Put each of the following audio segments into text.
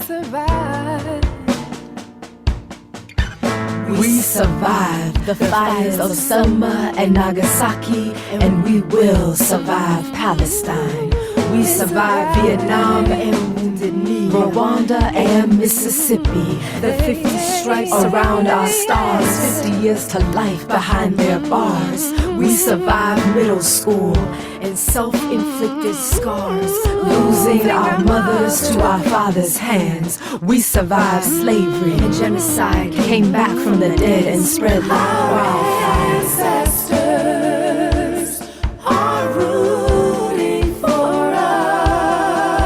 survive. We survived the fires of Selma and Nagasaki, and we will survive Palestine. We survived Vietnam and Wounded Knee, Rwanda and Mississippi. The 50 stripes around our stars, 50 years to life behind their bars. We survived middle school and self-inflicted scars, losing our mothers to our fathers' hands. We survived slavery and genocide, came back from the dead and spread like wildfire. Ancestors are rooting for us.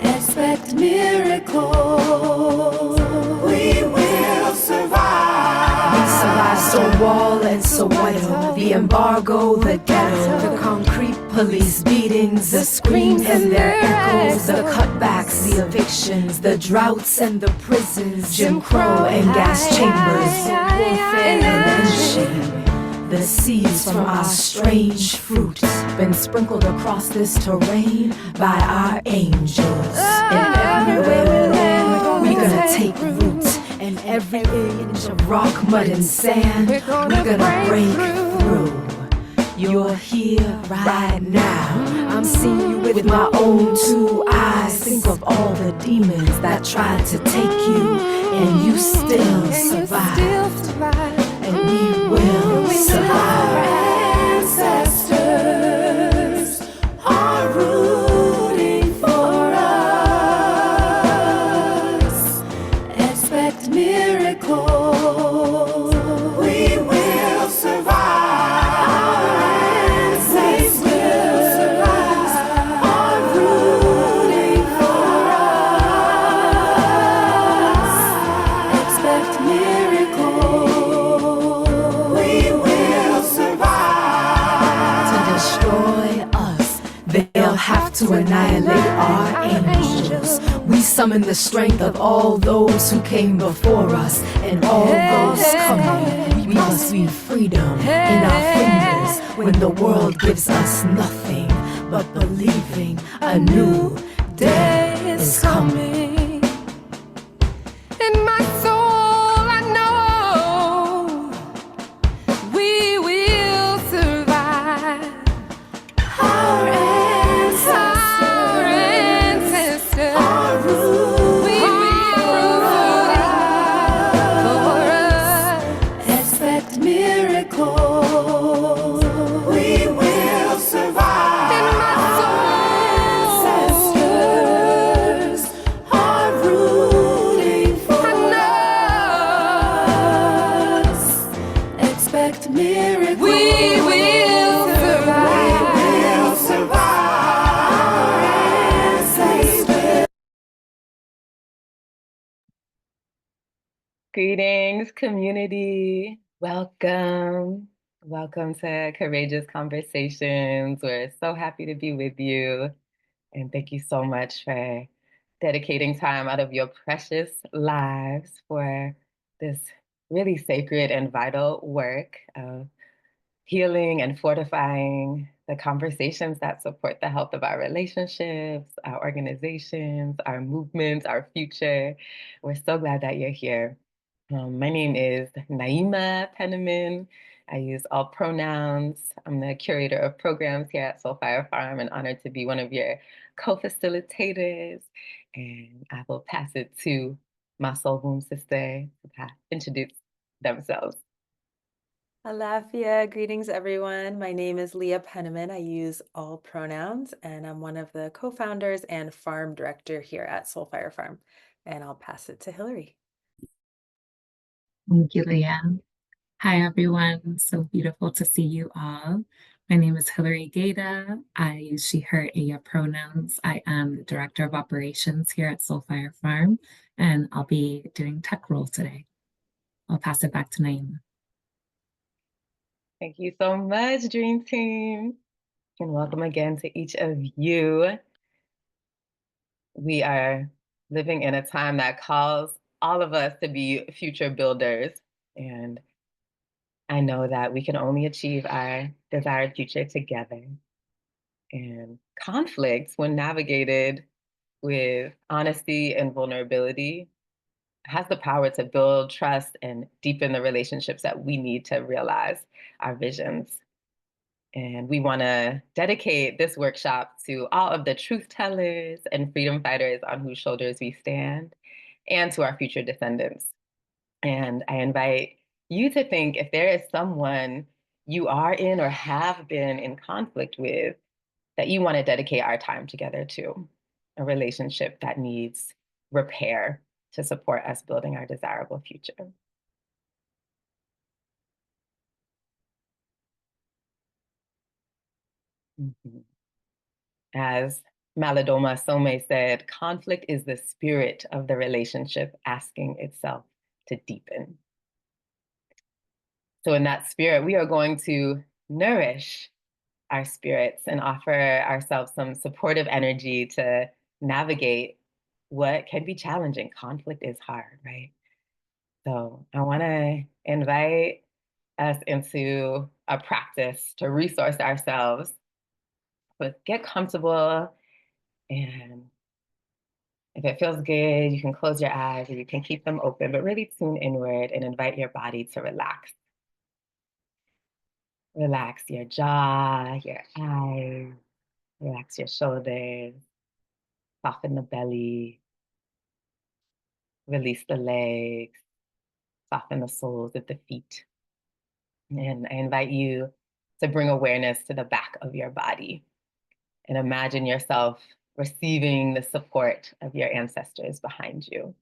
Expect miracles. We will survive. We survived Stonewall and Soweto, the embargo, the ghetto, the concrete police beatings, the screams and their echoes, the cutbacks, the evictions, the droughts and the prisons, Jim Crow and gas chambers, warfare and lynching. The seeds from our strange fruit been sprinkled across this terrain by our angels. And everywhere we land, we're gonna take root. And every inch of rock, mud, and sand, we're gonna break through. You're here right now. I'm seeing you with my own two eyes. Think of all the demons that tried to take you, and you still survive. And we will survive. Ancestors are rooting for us. Expect miracles. We will survive. Ancestors are rooting for us. Expect miracles. We will survive. To destroy us, they'll have to annihilate our angels. We summon the strength of all those who came before us, and all those coming. We must be freedom in our fingers when the world gives us nothing but believing a new day is coming. In my soul, I know we will survive. Our ancestors are rooting for us. Expect miracles. We will survive. In my soul, ancestors are rooting for us. Expect miracles. We will survive. We will survive. Ancestors. Greetings, community. Welcome. Welcome to Courageous Conversations. We're so happy to be with you. And thank you so much for dedicating time out of your precious lives for this really sacred and vital work of healing and fortifying the conversations that support the health of our relationships, our organizations, our movements, our future. We're so glad that you're here. My name is Naima Penniman. I use all pronouns. I'm the curator of programs here at Soulfire Farm and honored to be one of your co-facilitators. And I will pass it to my soul womb sister to introduce themselves. Alafia, greetings everyone. My name is Leah Penniman. I use all pronouns and I'm one of the co-founders and farm director here at Soulfire Farm. And I'll pass it to Hillary. Thank you, Leah. Hi, everyone. So beautiful to see you all. My name is Hillary Gata. I use she, her, aya pronouns. I am the Director of Operations here at Soulfire Farm, and I'll be doing tech role today. I'll pass it back to Naima. Thank you so much, Dream Team. And welcome again to each of you. We are living in a time that calls all of us to be future builders. And I know that we can only achieve our desired future together. And conflicts, when navigated with honesty and vulnerability has the power to build trust and deepen the relationships that we need to realize our visions. And we want to dedicate this workshop to all of the truth tellers and freedom fighters on whose shoulders we stand, and to our future descendants. And I invite you to think if there is someone you are in or have been in conflict with that you want to dedicate our time together to, a relationship that needs repair to support us building our desirable future. Mhm. As Malidoma Some said, conflict is the spirit of the relationship asking itself to deepen. So, in that spirit, we are going to nourish our spirits and offer ourselves some supportive energy to navigate what can be challenging. Conflict is hard, right? So, I want to invite us into a practice to resource ourselves, but get comfortable. And if it feels good, you can close your eyes or you can keep them open, but really tune inward and invite your body to relax. Relax your jaw, your eyes, relax your shoulders, soften the belly, release the legs, soften the soles of the feet. And I invite you to bring awareness to the back of your body and imagine yourself receiving the support of your ancestors behind you.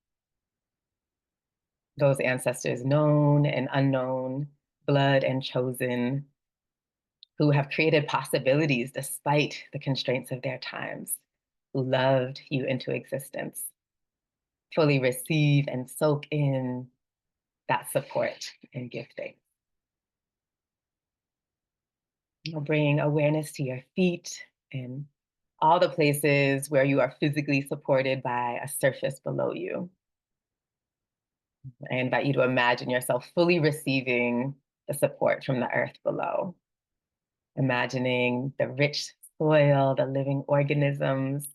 Those ancestors, known and unknown, blood and chosen, who have created possibilities despite the constraints of their times, who loved you into existence. Fully receive and soak in that support and give thanks. You'll bring awareness to your feet and all the places where you are physically supported by a surface below you. I invite you to imagine yourself fully receiving the support from the earth below. Imagining the rich soil, the living organisms,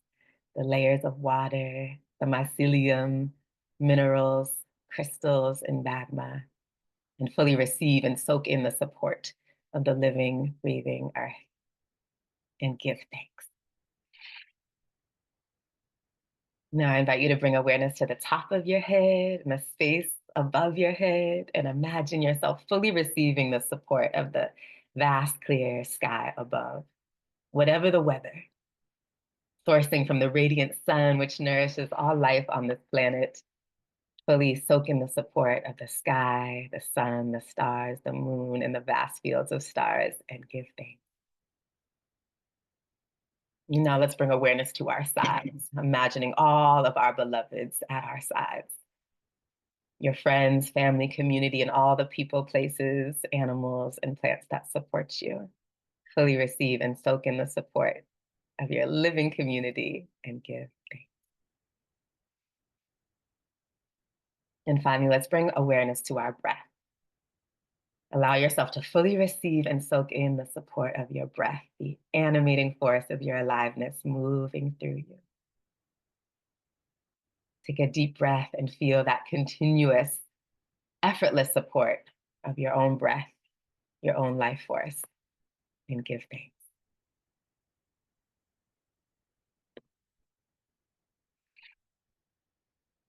the layers of water, the mycelium, minerals, crystals, and magma, and fully receive and soak in the support of the living, breathing earth and give thanks. Now I invite you to bring awareness to the top of your head and the space above your head, and imagine yourself fully receiving the support of the vast, clear sky above, whatever the weather, sourcing from the radiant sun, which nourishes all life on this planet. Fully soak in the support of the sky, the sun, the stars, the moon, and the vast fields of stars, and give thanks. Now let's bring awareness to our sides, imagining all of our beloveds at our sides. Your friends, family, community, and all the people, places, animals, and plants that support you. Fully receive and soak in the support of your living community and give thanks. And finally, let's bring awareness to our breath. Allow yourself to fully receive and soak in the support of your breath, the animating force of your aliveness moving through you. Take a deep breath and feel that continuous, effortless support of your own breath, your own life force, and give thanks.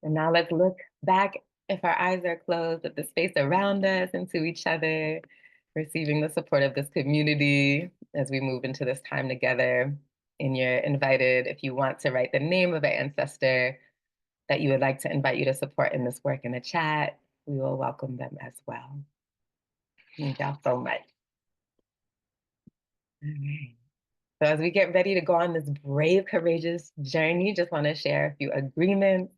And now let's look back, if our eyes are closed, at the space around us and to each other, receiving the support of this community as we move into this time together. And you're invited, if you want to write the name of an ancestor that you would like to invite you to support in this work in the chat, we will welcome them as well. Thank y'all so much. All right. So as we get ready to go on this brave, courageous journey, just want to share a few agreements.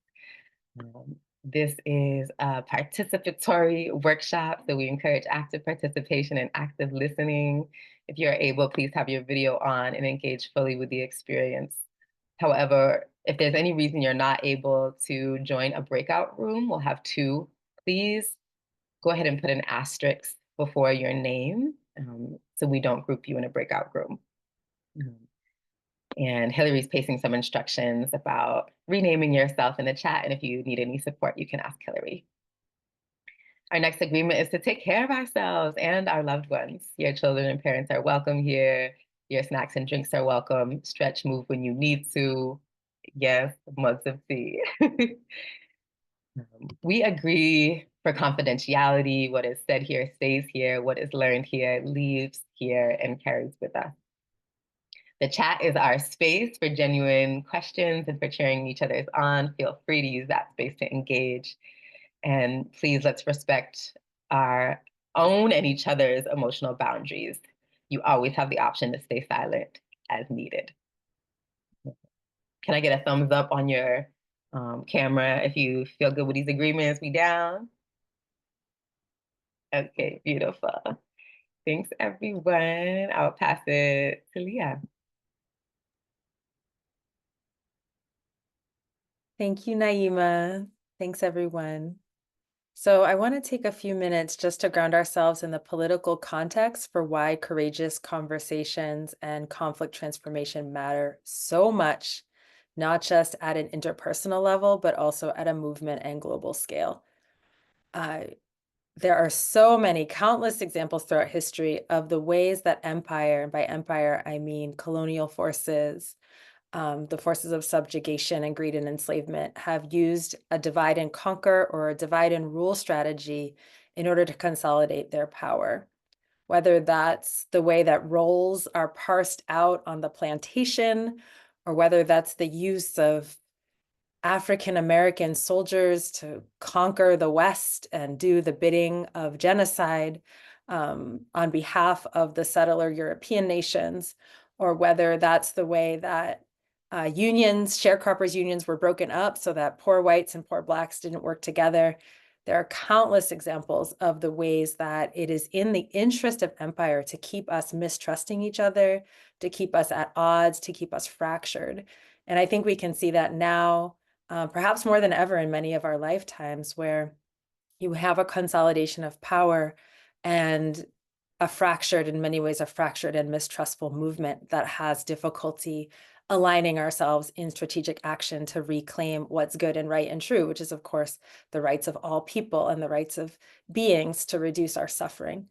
This is a participatory workshop, so we encourage active participation and active listening. If you're able, please have your video on and engage fully with the experience. However, if there's any reason you're not able to join a breakout room, we'll have two. Please go ahead and put an asterisk before your name so we don't group you in a breakout room. And Hillary's pasting some instructions about renaming yourself in the chat. And if you need any support, you can ask Hillary. Our next agreement is to take care of ourselves and our loved ones. Your children and parents are welcome here. Your snacks and drinks are welcome. Stretch, move when you need to. Yes, mugs of tea. We agree for confidentiality. What is said here stays here. What is learned here leaves here and carries with us. The chat is our space for genuine questions and for cheering each other's on. Feel free to use that space to engage. And please, let's respect our own and each other's emotional boundaries. You always have the option to stay silent as needed. Can I get a thumbs up on your camera if you feel good with these agreements? We down? Okay, beautiful. Thanks, everyone. I'll pass it to Leah. Thank you, Naima. Thanks, everyone. So I want to take a few minutes just to ground ourselves in the political context for why courageous conversations and conflict transformation matter so much, not just at an interpersonal level, but also at a movement and global scale. There are so many, countless examples throughout history of the ways that empire, and by empire, I mean colonial forces, the forces of subjugation and greed and enslavement, have used a divide and conquer or a divide and rule strategy in order to consolidate their power. Whether that's the way that roles are parsed out on the plantation, or whether that's the use of African-American soldiers to conquer the West and do the bidding of genocide on behalf of the settler European nations, or whether that's the way that unions, sharecroppers unions, were broken up so that poor whites and poor blacks didn't work together. There are countless examples of the ways that it is in the interest of empire to keep us mistrusting each other, to keep us at odds, to keep us fractured. And I think we can see that now, perhaps more than ever in many of our lifetimes, where you have a consolidation of power and a fractured, in many ways, a fractured and mistrustful movement that has difficulty aligning ourselves in strategic action to reclaim what's good and right and true, which is, of course, the rights of all people and the rights of beings to reduce our suffering.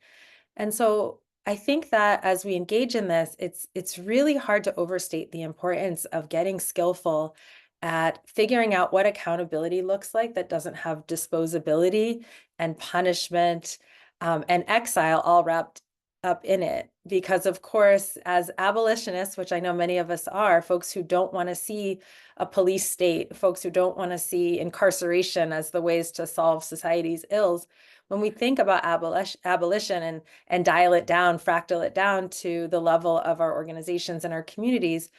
And so I think that as we engage in this, it's really hard to overstate the importance of getting skillful at figuring out what accountability looks like that doesn't have disposability and punishment and exile all wrapped up in it. Because of course, as abolitionists, which I know many of us are, folks who don't want to see a police state, folks who don't want to see incarceration as the ways to solve society's ills, when we think about abolition and dial it down, fractal it down to the level of our organizations and our communities,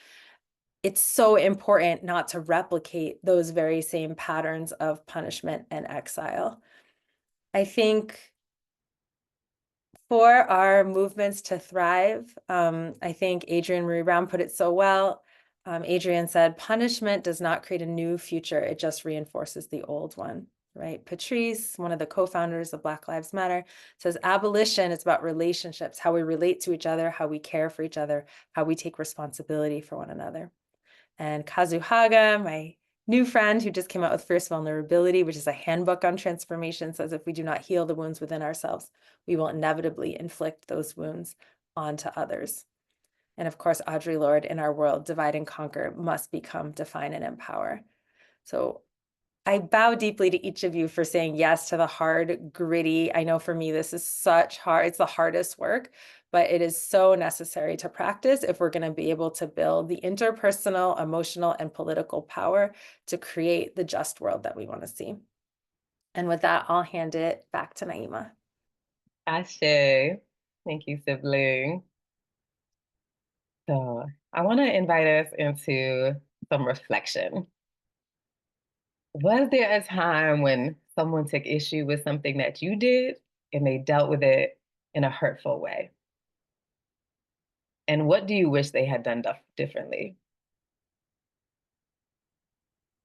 it's so important not to replicate those very same patterns of punishment and exile. I think for our movements to thrive, I think Adrienne Maree Brown put it so well. Adrienne said, punishment does not create a new future, it just reinforces the old one, right? Patrice, one of the co-founders of Black Lives Matter, says abolition is about relationships, how we relate to each other, how we care for each other, how we take responsibility for one another. And Kazuhaga, my new friend who just came out with Fierce Vulnerability, which is a handbook on transformation, says if we do not heal the wounds within ourselves, we will inevitably inflict those wounds onto others. And of course, Audre Lorde, in our world, divide and conquer must become define and empower. So I bow deeply to each of you for saying yes to the hard, gritty. I know for me, this is such hard, it's the hardest work, but it is so necessary to practice if we're going to be able to build the interpersonal, emotional, and political power to create the just world that we want to see. And with that, I'll hand it back to Naima. Ashe. Thank you, sibling. So I want to invite us into some reflection. Was there a time when someone took issue with something that you did and they dealt with it in a hurtful way? And what do you wish they had done differently?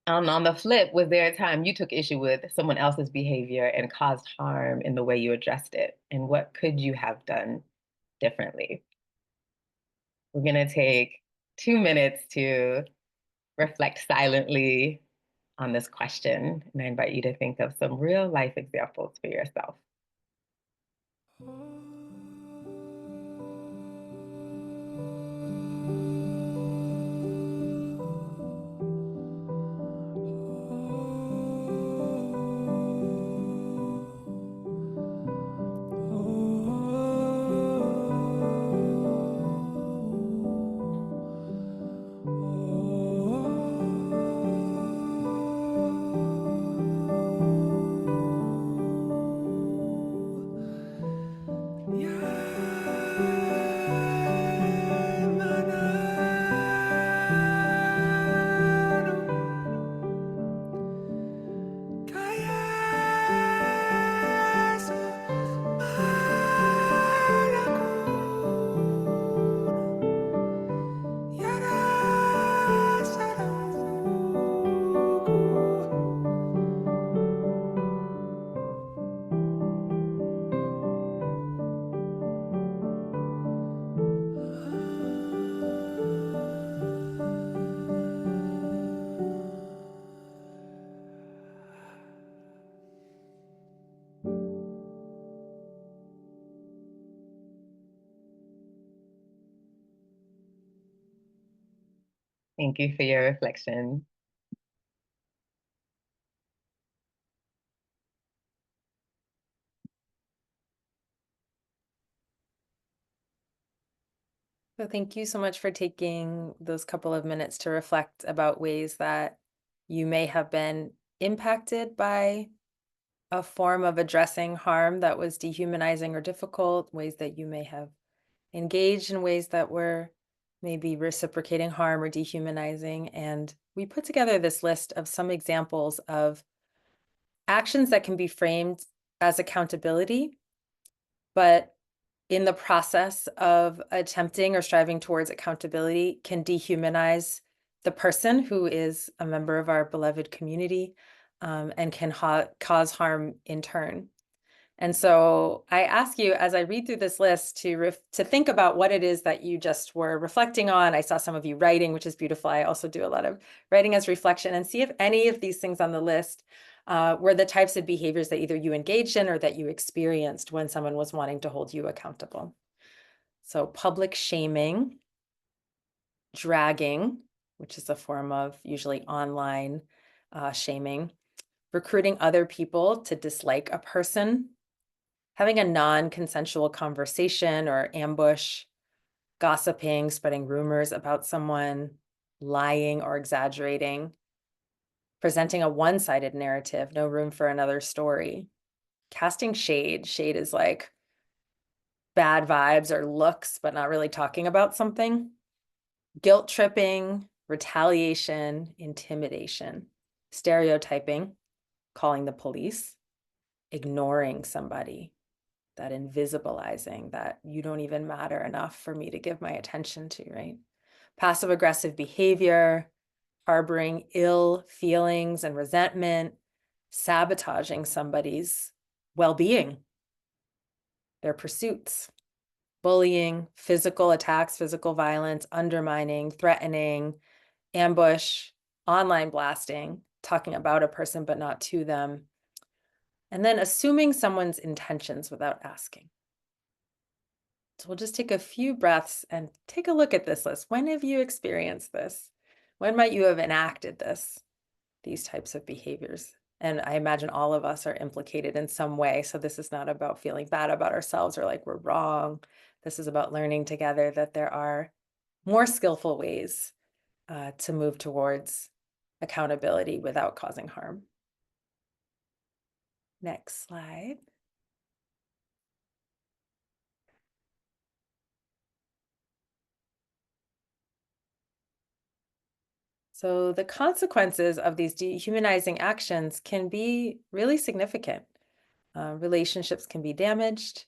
On the flip, was there a time you took issue with someone else's behavior and caused harm in the way you addressed it? And what could you have done differently? We're going to take 2 minutes to reflect silently on this question. And I invite you to think of some real life examples for yourself. Thank you for your reflection. So thank you so much for taking those couple of minutes to reflect about ways that you may have been impacted by a form of addressing harm that was dehumanizing or difficult, ways that you may have engaged in ways that were maybe reciprocating harm or dehumanizing. And we put together this list of some examples of actions that can be framed as accountability, but in the process of attempting or striving towards accountability can dehumanize the person who is a member of our beloved community, and can cause harm in turn. And so I ask you, as I read through this list, to think about what it is that you just were reflecting on. I saw some of you writing, which is beautiful. I also do a lot of writing as reflection, and see if any of these things on the list were the types of behaviors that either you engaged in or that you experienced when someone was wanting to hold you accountable. So public shaming, dragging, which is a form of usually online shaming, recruiting other people to dislike a person, having a non-consensual conversation or ambush, gossiping, spreading rumors about someone, lying or exaggerating, presenting a one-sided narrative, no room for another story, casting shade. Shade is like bad vibes or looks, but not really talking about something, guilt tripping, retaliation, intimidation, stereotyping, calling the police, ignoring somebody, that invisibilizing, that you don't even matter enough for me to give my attention to, right? Passive aggressive behavior, harboring ill feelings and resentment, sabotaging somebody's well-being, their pursuits, bullying, physical attacks, physical violence, undermining, threatening, ambush, online blasting, talking about a person but not to them, and then assuming someone's intentions without asking. So we'll just take a few breaths and take a look at this list. When have you experienced this? When might you have enacted these types of behaviors? And I imagine all of us are implicated in some way. So this is not about feeling bad about ourselves or like we're wrong. This is about learning together that there are more skillful ways to move towards accountability without causing harm. Next slide. So the consequences of these dehumanizing actions can be really significant. Relationships can be damaged,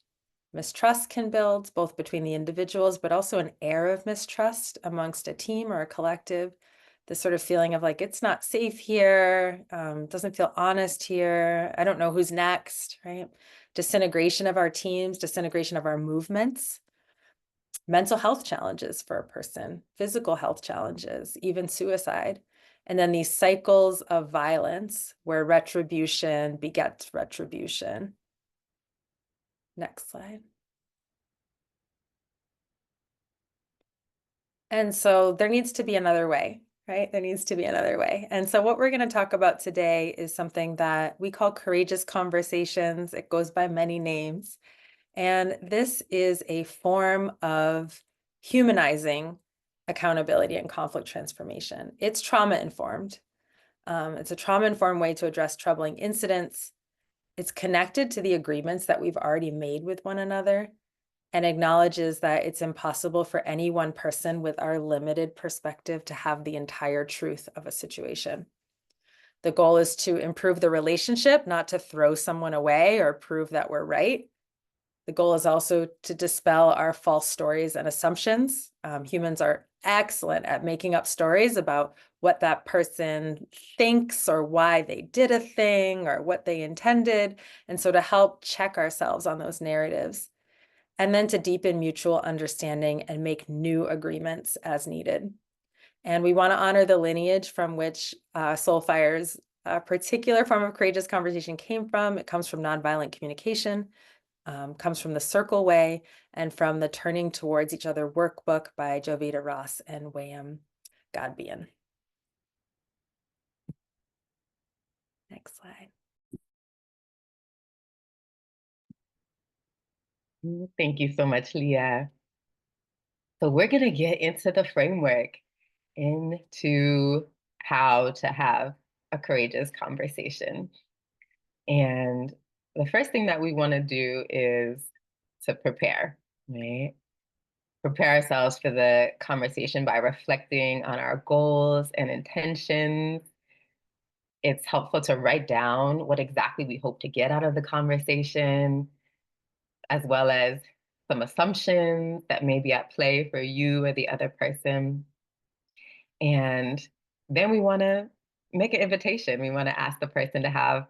mistrust can build both between the individuals, but also an air of mistrust amongst a team or a collective. This sort of feeling of like, it's not safe here, doesn't feel honest here, I don't know who's next, right? Disintegration of our teams, disintegration of our movements. mental health challenges for a person, physical health challenges, even suicide. And then these cycles of violence where retribution begets retribution. Next slide. And so there needs to be another way, right? There needs to be another way. And so what we're going to talk about today is something that we call courageous conversations. It goes by many names. And this is a form of humanizing accountability and conflict transformation. It's trauma-informed. It's a trauma-informed way to address troubling incidents. It's connected to the agreements that we've already made with one another and acknowledges that it's impossible for any one person with our limited perspective to have the entire truth of a situation. The goal is to improve the relationship, not to throw someone away or prove that we're right. The goal is also to dispel our false stories and assumptions. Humans are excellent at making up stories about what that person thinks or why they did a thing or what they intended. And so to help check ourselves on those narratives, and then to deepen mutual understanding and make new agreements as needed. And we want to honor the lineage from which Soulfire's particular form of courageous conversation came from. It comes from nonviolent communication, comes from the Circle Way, and from the Turning Towards Each Other workbook by Jovita Ross and Wayam Godbian. Next slide. Thank you so much, Leah. So we're going to get into the framework, into how to have a courageous conversation. And the first thing that we want to do is to prepare, right? Prepare ourselves for the conversation by reflecting on our goals and intentions. It's helpful to write down what exactly we hope to get out of the conversation, as well as some assumptions that may be at play for you or the other person. And then we want to make an invitation. We want to ask the person to have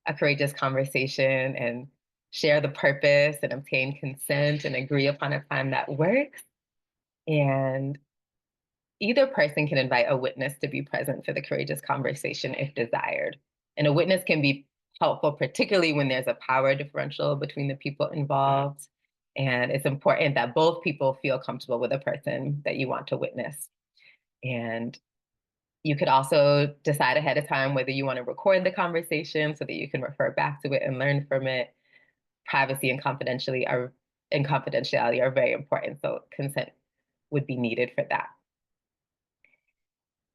a courageous conversation and share the purpose and obtain consent and agree upon a time that works. And either person can invite a witness to be present for the courageous conversation if desired. And a witness can be helpful, particularly when there's a power differential between the people involved. And it's important that both people feel comfortable with the person that you want to witness. And you could also decide ahead of time whether you want to record the conversation so that you can refer back to it and learn from it. Privacy and confidentiality are very important, so consent would be needed for that.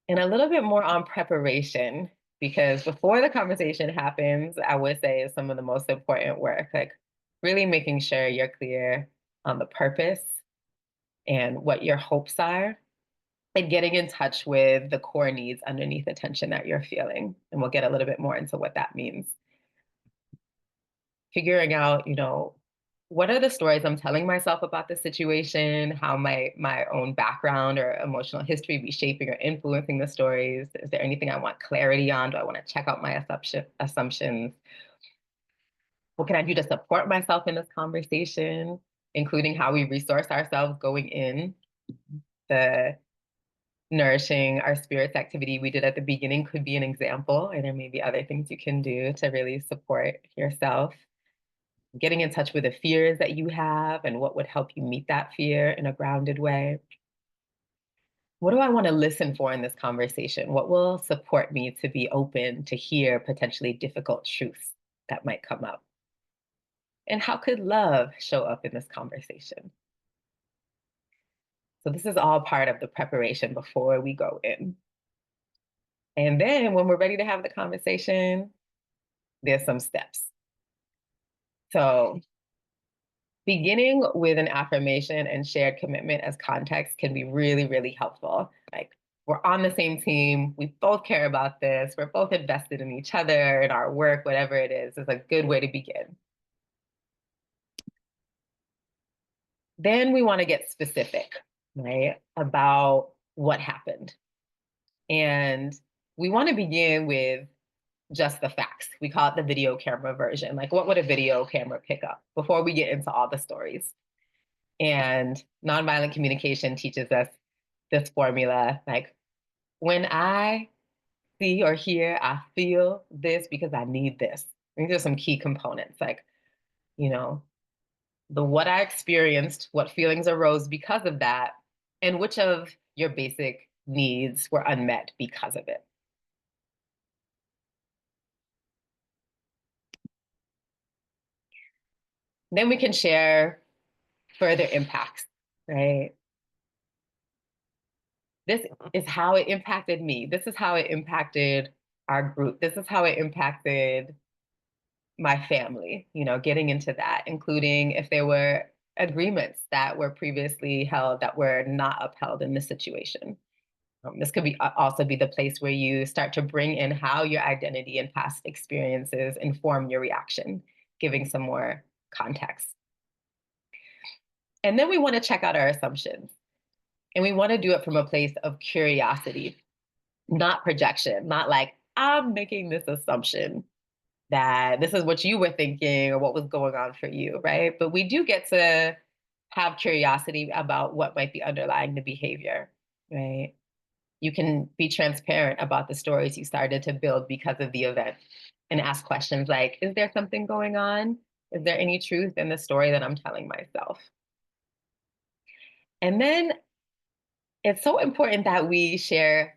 And a little bit more on preparation, because before the conversation happens, I would say is some of the most important work, like really making sure you're clear on the purpose and what your hopes are, and getting in touch with the core needs underneath the tension that you're feeling. And we'll get a little bit more into what that means. Figuring out, what are the stories I'm telling myself about the situation? How my own background or emotional history be shaping or influencing the stories? Is there anything I want clarity on? Do I want to check out my assumptions? What can I do to support myself in this conversation, including how we resource ourselves going in? The nourishing our spirits activity we did at the beginning could be an example, and there may be other things you can do to really support yourself. Getting in touch with the fears that you have and what would help you meet that fear in a grounded way. What do I want to listen for in this conversation? What will support me to be open to hear potentially difficult truths that might come up? And how could love show up in this conversation? So this is all part of the preparation before we go in. And then when we're ready to have the conversation, there's some steps. So beginning with an affirmation and shared commitment as context can be really, really helpful. Like, we're on the same team. We both care about this. We're both invested in each other, in our work, whatever it is. It's a good way to begin. Then we want to get specific, right, about what happened. And we want to begin with just the facts. We call it the video camera version. Like, what would a video camera pick up before we get into all the stories? And nonviolent communication teaches us this formula, like when I see or hear, I feel this because I need this. These are some key components, like, you know, the what I experienced, what feelings arose because of that, and which of your basic needs were unmet because of it. Then we can share further impacts, right? This is how it impacted me. This is how it impacted our group. This is how it impacted my family, getting into that, including if there were agreements that were previously held that were not upheld in this situation. This could be also be the place where you start to bring in how your identity and past experiences inform your reaction, giving some more context. And then we want to check out our assumptions. And we want to do it from a place of curiosity, not projection, not like, I'm making this assumption that this is what you were thinking or what was going on for you, right? But we do get to have curiosity about what might be underlying the behavior, right? You can be transparent about the stories you started to build because of the event and ask questions like, is there something going on? Is there any truth in the story that I'm telling myself? And then it's so important that we share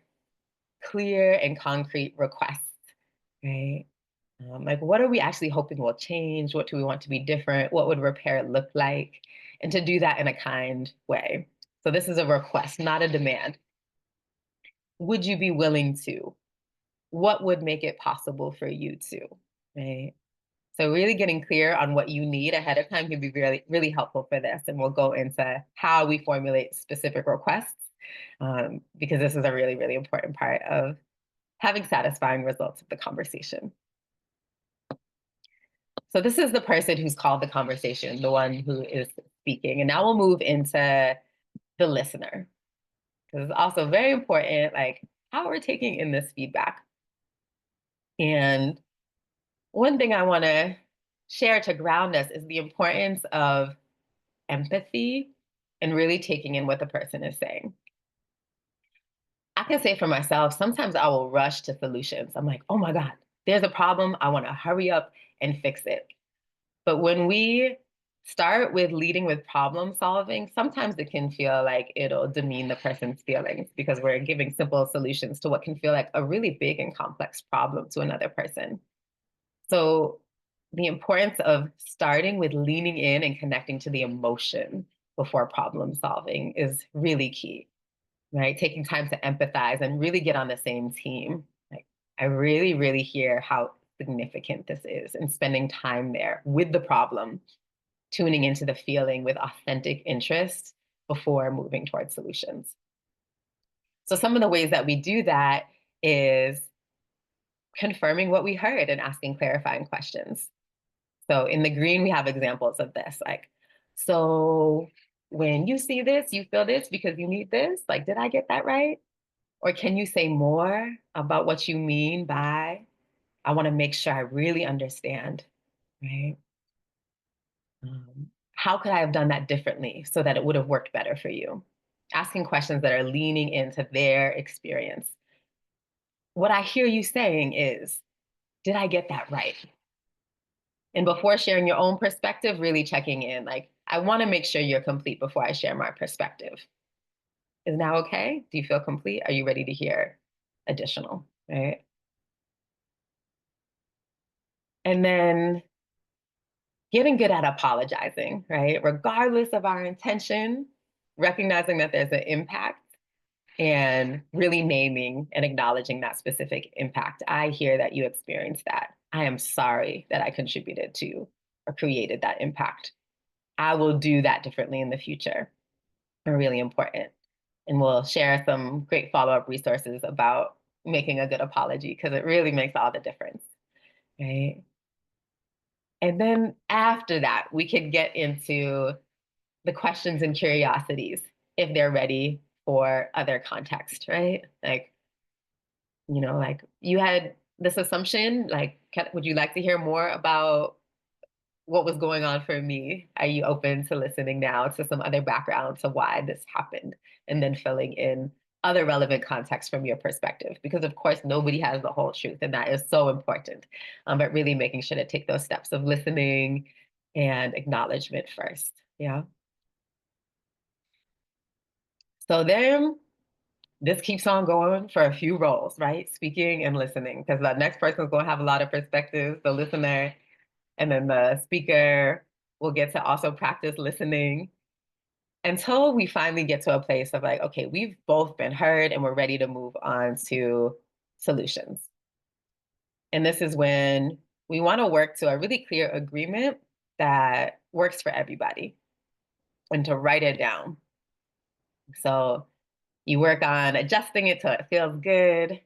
clear and concrete requests, right? Like, what are we actually hoping will change? What do we want to be different? What would repair look like? And to do that in a kind way. So this is a request, not a demand. Would you be willing to? What would make it possible for you to? Right? So really getting clear on what you need ahead of time can be really, really helpful for this. And we'll go into how we formulate specific requests because this is a really, really important part of having satisfying results of the conversation. So this is the person who's called the conversation, the one who is speaking. And now we'll move into the listener. Because it's also very important, like how we're taking in this feedback. And one thing I want to share to ground us is the importance of empathy and really taking in what the person is saying. I can say for myself, sometimes I will rush to solutions. I'm like, oh my God, there's a problem. I want to hurry up and fix it. But when we start with leading with problem solving, sometimes it can feel like it'll demean the person's feelings because we're giving simple solutions to what can feel like a really big and complex problem to another person. So the importance of starting with leaning in and connecting to the emotion before problem solving is really key, right? Taking time to empathize and really get on the same team. Like, I really, really hear how significant this is and spending time there with the problem, tuning into the feeling with authentic interest before moving towards solutions. So some of the ways that we do that is confirming what we heard and asking clarifying questions. So in the green, we have examples of this, like, so when you see this, you feel this because you need this? Like, did I get that right? Or can you say more about what you mean by, I want to make sure I really understand, right? How could I have done that differently so that it would have worked better for you? Asking questions that are leaning into their experience. What I hear you saying is, did I get that right? And before sharing your own perspective, really checking in, like, I want to make sure you're complete before I share my perspective. Is now okay? Do you feel complete? Are you ready to hear additional, right? And then getting good at apologizing, right? Regardless of our intention, recognizing that there's an impact and really naming and acknowledging that specific impact. I hear that you experienced that. I am sorry that I contributed to or created that impact. I will do that differently in the future. Are really important. And we'll share some great follow-up resources about making a good apology because it really makes all the difference, right? And then after that, we can get into the questions and curiosities if they're ready for other context, right? Like, like you had this assumption, like, would you like to hear more about what was going on for me? Are you open to listening now to some other background to why this happened? And then filling in other relevant context from your perspective. Because of course, nobody has the whole truth, and that is so important. But really making sure to take those steps of listening and acknowledgement first. Yeah. So then this keeps on going for a few roles, right? Speaking and listening, because the next person is going to have a lot of perspectives, the listener, and then the speaker will get to also practice listening until we finally get to a place of like, okay, we've both been heard and we're ready to move on to solutions. And this is when we want to work to a really clear agreement that works for everybody and to write it down. So you work on adjusting it till it feels good.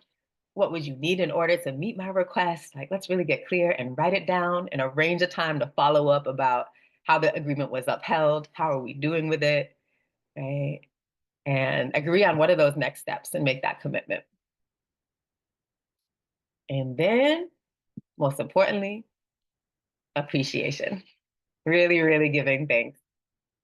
What would you need in order to meet my request? Like, let's really get clear and write it down and arrange a time to follow up about how the agreement was upheld. How are we doing with it? Right. And agree on what are those next steps and make that commitment. And then, most importantly, appreciation. Really, really giving thanks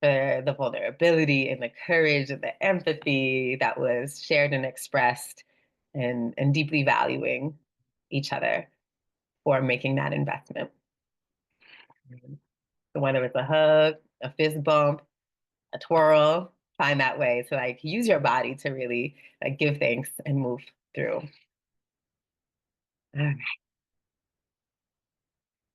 for the vulnerability and the courage and the empathy that was shared and expressed, and deeply valuing each other for making that investment. So whether it's a hug, a fist bump, a twirl, find that way to like use your body to really like give thanks and move through. All right.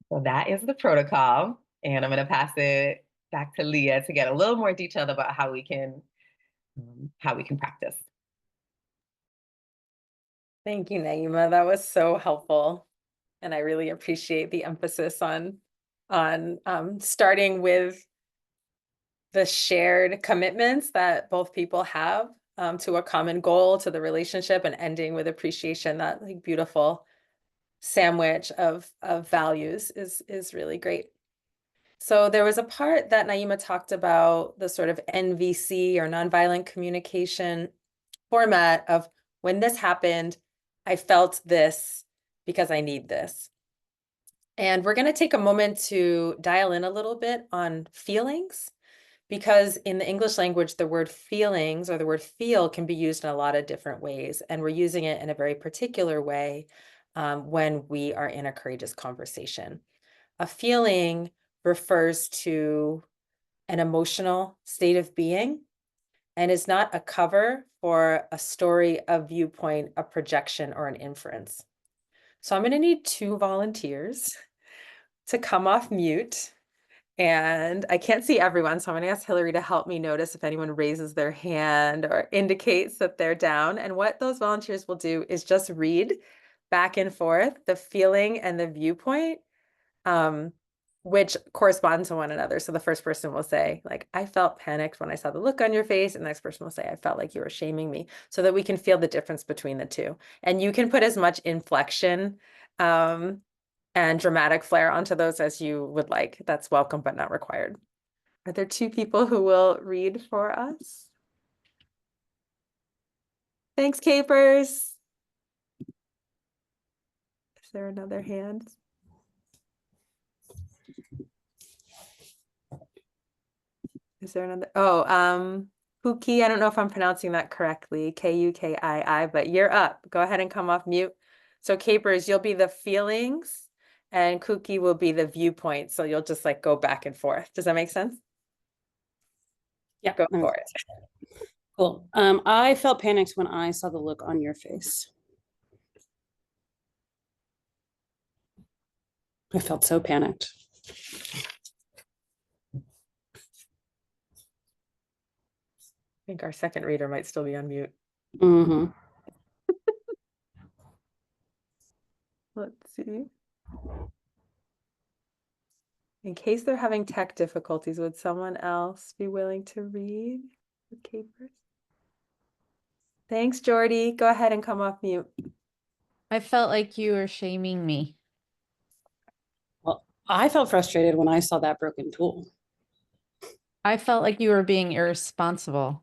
So that is the protocol. And I'm going to pass it back to Leah to get a little more detailed about how we can practice. Thank you, Naima. That was so helpful. And I really appreciate the emphasis on starting with the shared commitments that both people have to a common goal, to the relationship, and ending with appreciation. That like beautiful sandwich of values is really great. So there was a part that Naima talked about, the sort of NVC or nonviolent communication format of when this happened, I felt this because I need this. And we're going to take a moment to dial in a little bit on feelings, because in the English language, the word feelings or the word feel can be used in a lot of different ways. And we're using it in a very particular way when we are in a courageous conversation. A feeling refers to an emotional state of being and is not a cover for a story, a viewpoint, a projection, or an inference. So I'm going to need 2 volunteers to come off mute. And I can't see everyone, so I'm going to ask Hillary to help me notice if anyone raises their hand or indicates that they're down. And what those volunteers will do is just read back and forth the feeling and the viewpoint, which correspond to one another. So the first person will say, like, I felt panicked when I saw the look on your face. And the next person will say, I felt like you were shaming me, so that we can feel the difference between the two. And you can put as much inflection and dramatic flair onto those as you would like. That's welcome, but not required. Are there 2 people who will read for us? Thanks, Capers. Is there another hand? Is there another? Oh, Kuki, I don't know if I'm pronouncing that correctly. Kukii, but you're up. Go ahead and come off mute. So Capers, you'll be the feelings and Kuki will be the viewpoint. So you'll just like go back and forth. Does that make sense? Yeah, Go for it. cool. I felt panicked when I saw the look on your face. I felt so panicked. I think our second reader might still be on mute. Mm-hmm. Let's see. In case they're having tech difficulties, would someone else be willing to read with Capers? Thanks, Jordy. Go ahead and come off mute. I felt like you were shaming me. Well, I felt frustrated when I saw that broken tool. I felt like you were being irresponsible.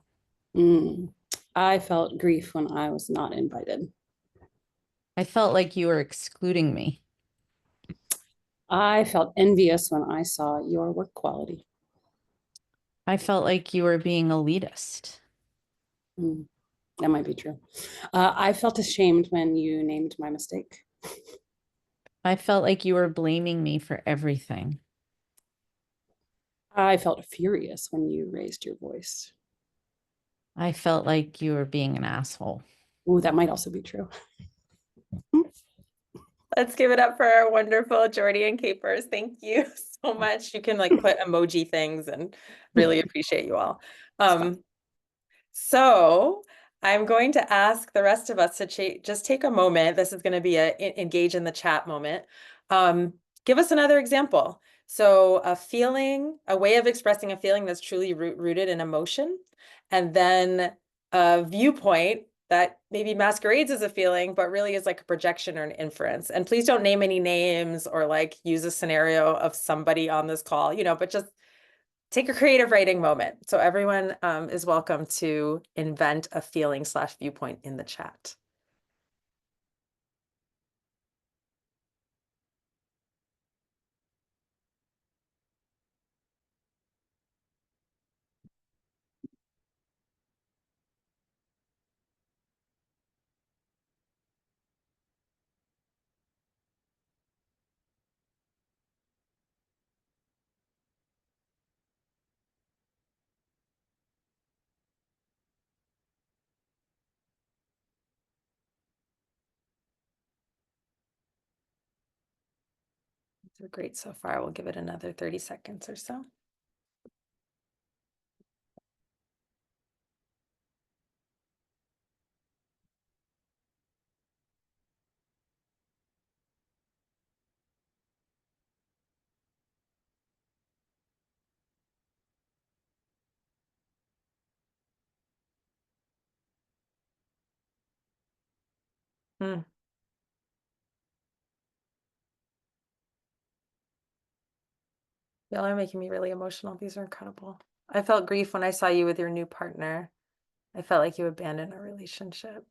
I felt grief when I was not invited. I felt like you were excluding me. I felt envious when I saw your work quality. I felt like you were being elitist. Hmm, that might be true. I felt ashamed when you named my mistake. I felt like you were blaming me for everything. I felt furious when you raised your voice. I felt like you were being an asshole. Ooh, that might also be true. Let's give it up for our wonderful Jordy and Capers. Thank you so much. You can like put emoji things and really appreciate you all. So I'm going to ask the rest of us to just take a moment. This is going to be a engage in the chat moment. Give us another example. So a feeling, a way of expressing a feeling that's truly rooted in emotion, and then a viewpoint that maybe masquerades as a feeling, but really is like a projection or an inference. And please don't name any names or like use a scenario of somebody on this call, but just take a creative writing moment. So everyone is welcome to invent a feeling / viewpoint in the chat. These are great so far. We'll give it another 30 seconds or so. Hmm. Y'all are making me really emotional. These are incredible. I felt grief when I saw you with your new partner. I felt like you abandoned our relationship.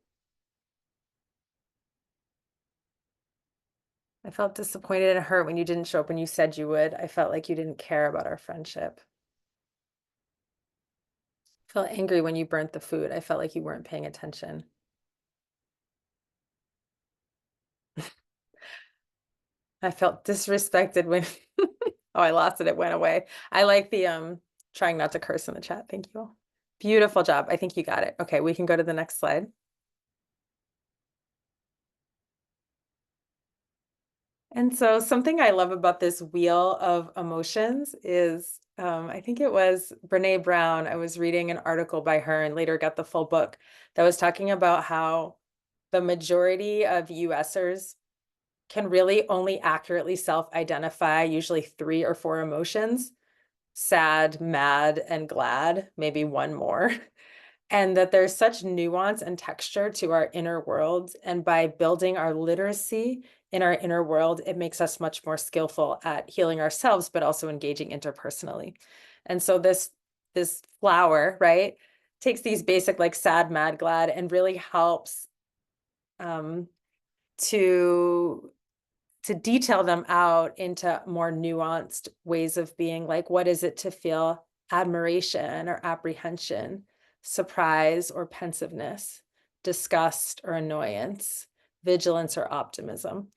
I felt disappointed and hurt when you didn't show up when you said you would. I felt like you didn't care about our friendship. I felt angry when you burnt the food. I felt like you weren't paying attention. I felt disrespected when oh, I lost it. It went away. I like the trying not to curse in the chat. Thank you all. Beautiful job. I think you got it. Okay, we can go to the next slide. And so something I love about this wheel of emotions is I think it was Brene Brown. I was reading an article by her and later got the full book that was talking about how the majority of USers can really only accurately self-identify usually 3 or 4 emotions: sad, mad, and glad, maybe one more. And that there's such nuance and texture to our inner worlds. And by building our literacy in our inner world, it makes us much more skillful at healing ourselves, but also engaging interpersonally. And so this flower, right, takes these basic like sad, mad, glad, and really helps to detail them out into more nuanced ways of being. Like, what is it to feel admiration or apprehension, surprise or pensiveness, disgust or annoyance, vigilance or optimism?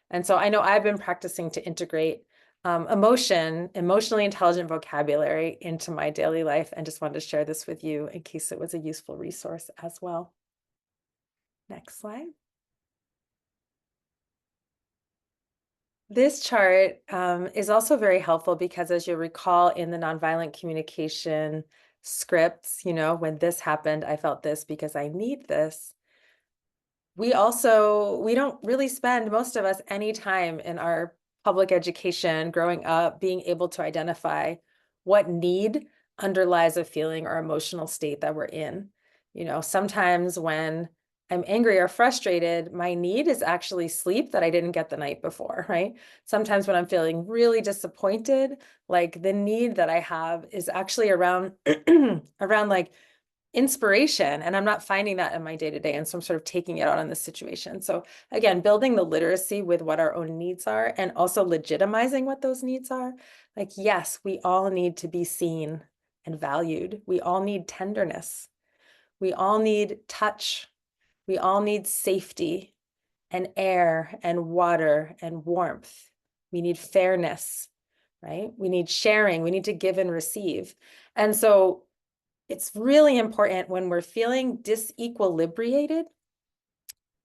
And so I know I've been practicing to integrate emotionally intelligent vocabulary into my daily life, and just wanted to share this with you in case it was a useful resource as well. Next slide. This chart is also very helpful because, as you'll recall, in the nonviolent communication scripts, when this happened, I felt this because I need this. We don't really spend, most of us, any time in our public education growing up being able to identify what need underlies a feeling or emotional state that we're in. Sometimes when I'm angry or frustrated, my need is actually sleep that I didn't get the night before, right? Sometimes when I'm feeling really disappointed, like the need that I have is actually around around like inspiration, and I'm not finding that in my day-to-day, and so I'm sort of taking it out on this situation. So again, building the literacy with what our own needs are, and also legitimizing what those needs are. Like, yes, we all need to be seen and valued. We all need tenderness. We all need touch. We all need safety and air and water and warmth. We need fairness, right? We need sharing. We need to give and receive. And so it's really important when we're feeling disequilibrated.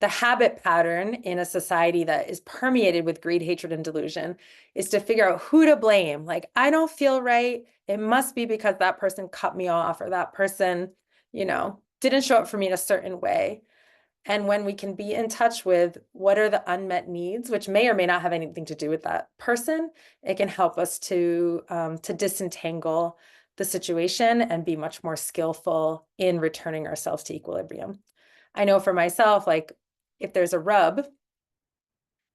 The habit pattern in a society that is permeated with greed, hatred, and delusion is to figure out who to blame. Like, I don't feel right. It must be because that person cut me off, or that person, didn't show up for me in a certain way. And when we can be in touch with what are the unmet needs, which may or may not have anything to do with that person, it can help us to disentangle the situation and be much more skillful in returning ourselves to equilibrium. I know for myself, like, if there's a rub,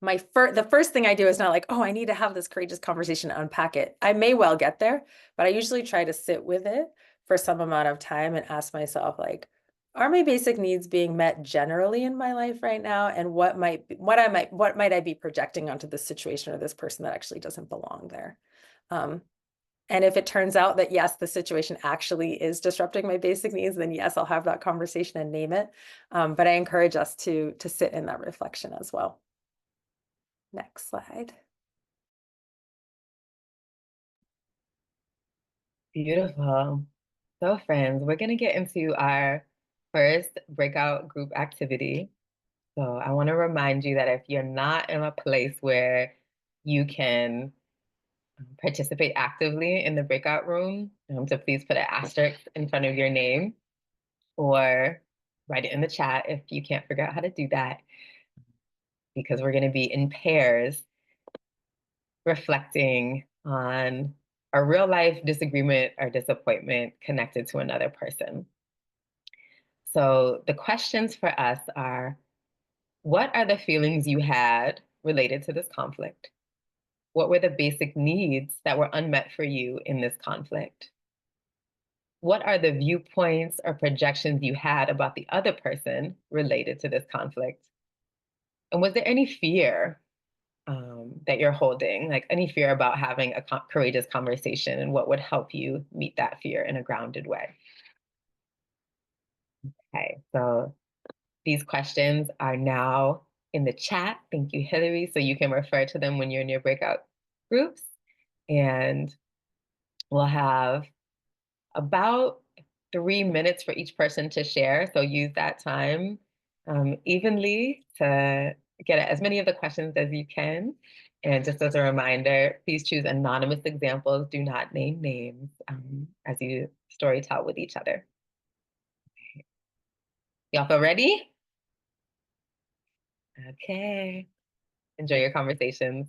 the first thing I do is not like, oh, I need to have this courageous conversation to unpack it. I may well get there, but I usually try to sit with it for some amount of time and ask myself, like, are my basic needs being met generally in my life right now? And what might I be projecting onto this situation or this person that actually doesn't belong there? And if it turns out that, yes, the situation actually is disrupting my basic needs, then yes, I'll have that conversation and name it. But I encourage us to sit in that reflection as well. Next slide. Beautiful. So friends, we're going to get into our first breakout group activity. So I want to remind you that if you're not in a place where you can participate actively in the breakout room, so please put an asterisk in front of your name or write it in the chat if you can't figure out how to do that, because we're going to be in pairs reflecting on a real life disagreement or disappointment connected to another person. So the questions for us are, what are the feelings you had related to this conflict? What were the basic needs that were unmet for you in this conflict? What are the viewpoints or projections you had about the other person related to this conflict? And was there any fear that you're holding, like any fear about having a courageous conversation, and what would help you meet that fear in a grounded way? Okay, so these questions are now in the chat. Thank you, Hillary. So you can refer to them when you're in your breakout groups. And we'll have about 3 minutes for each person to share. So use that time evenly to get at as many of the questions as you can. And just as a reminder, please choose anonymous examples. Do not name names as you storytell with each other. Y'all feel ready? Okay. Enjoy your conversations.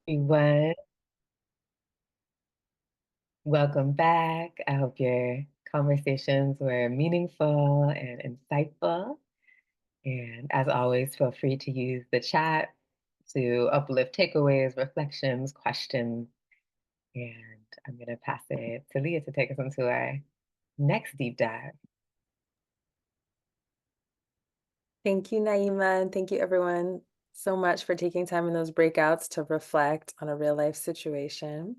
Everyone, welcome back. I hope your conversations were meaningful and insightful. And as always, feel free to use the chat to uplift takeaways, reflections, questions. And I'm going to pass it to Leah to take us into our next deep dive. Thank you, Naima, and thank you everyone so much for taking time in those breakouts to reflect on a real life situation.